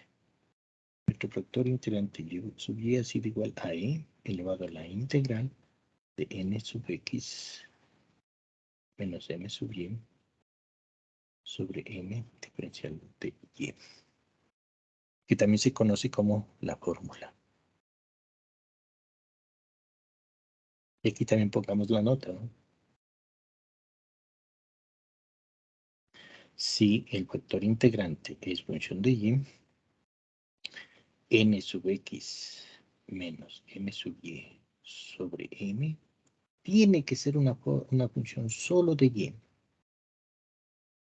Nuestro factor integrante y sub y ha sido igual a e elevado a la integral de n sub x menos m sub y sobre m diferencial de y, que también se conoce como la fórmula. Y aquí también pongamos la nota, ¿no? Si el factor integrante es función de y, n sub x menos m sub y sobre m tiene que ser una función solo de y.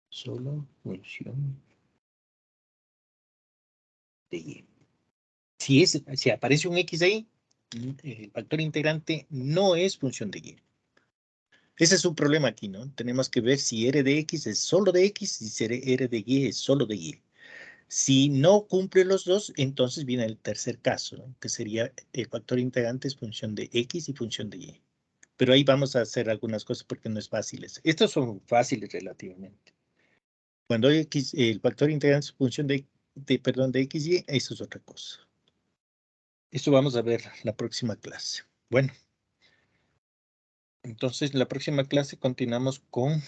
Solo función de y. Si aparece un x ahí, el factor integrante no es función de y. Ese es un problema aquí, ¿no? Tenemos que ver si r de x es solo de x y si r de y es solo de y. Si no cumple los dos, entonces viene el tercer caso, ¿no? Que sería el factor integrante es función de x y función de y. Pero ahí vamos a hacer algunas cosas porque no es fácil. Estos son fáciles relativamente. Cuando x, el factor integrante es función de x y, eso es otra cosa. Esto vamos a ver la próxima clase. Bueno, entonces la próxima clase continuamos con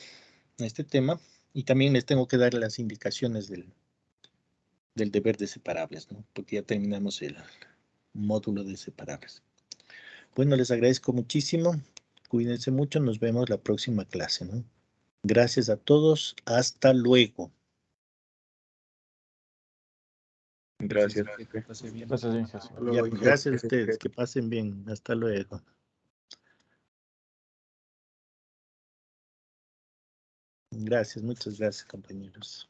este tema y también les tengo que dar las indicaciones del deber de separables, ¿no? Porque ya terminamos el módulo de separables. Bueno, les agradezco muchísimo. Cuídense mucho. Nos vemos la próxima clase, ¿no? Gracias a todos. Hasta luego. Gracias. Que pase bien. Gracias, Jesús. Ya, gracias a ustedes. Que pasen bien. Hasta luego. Gracias, muchas gracias, compañeros.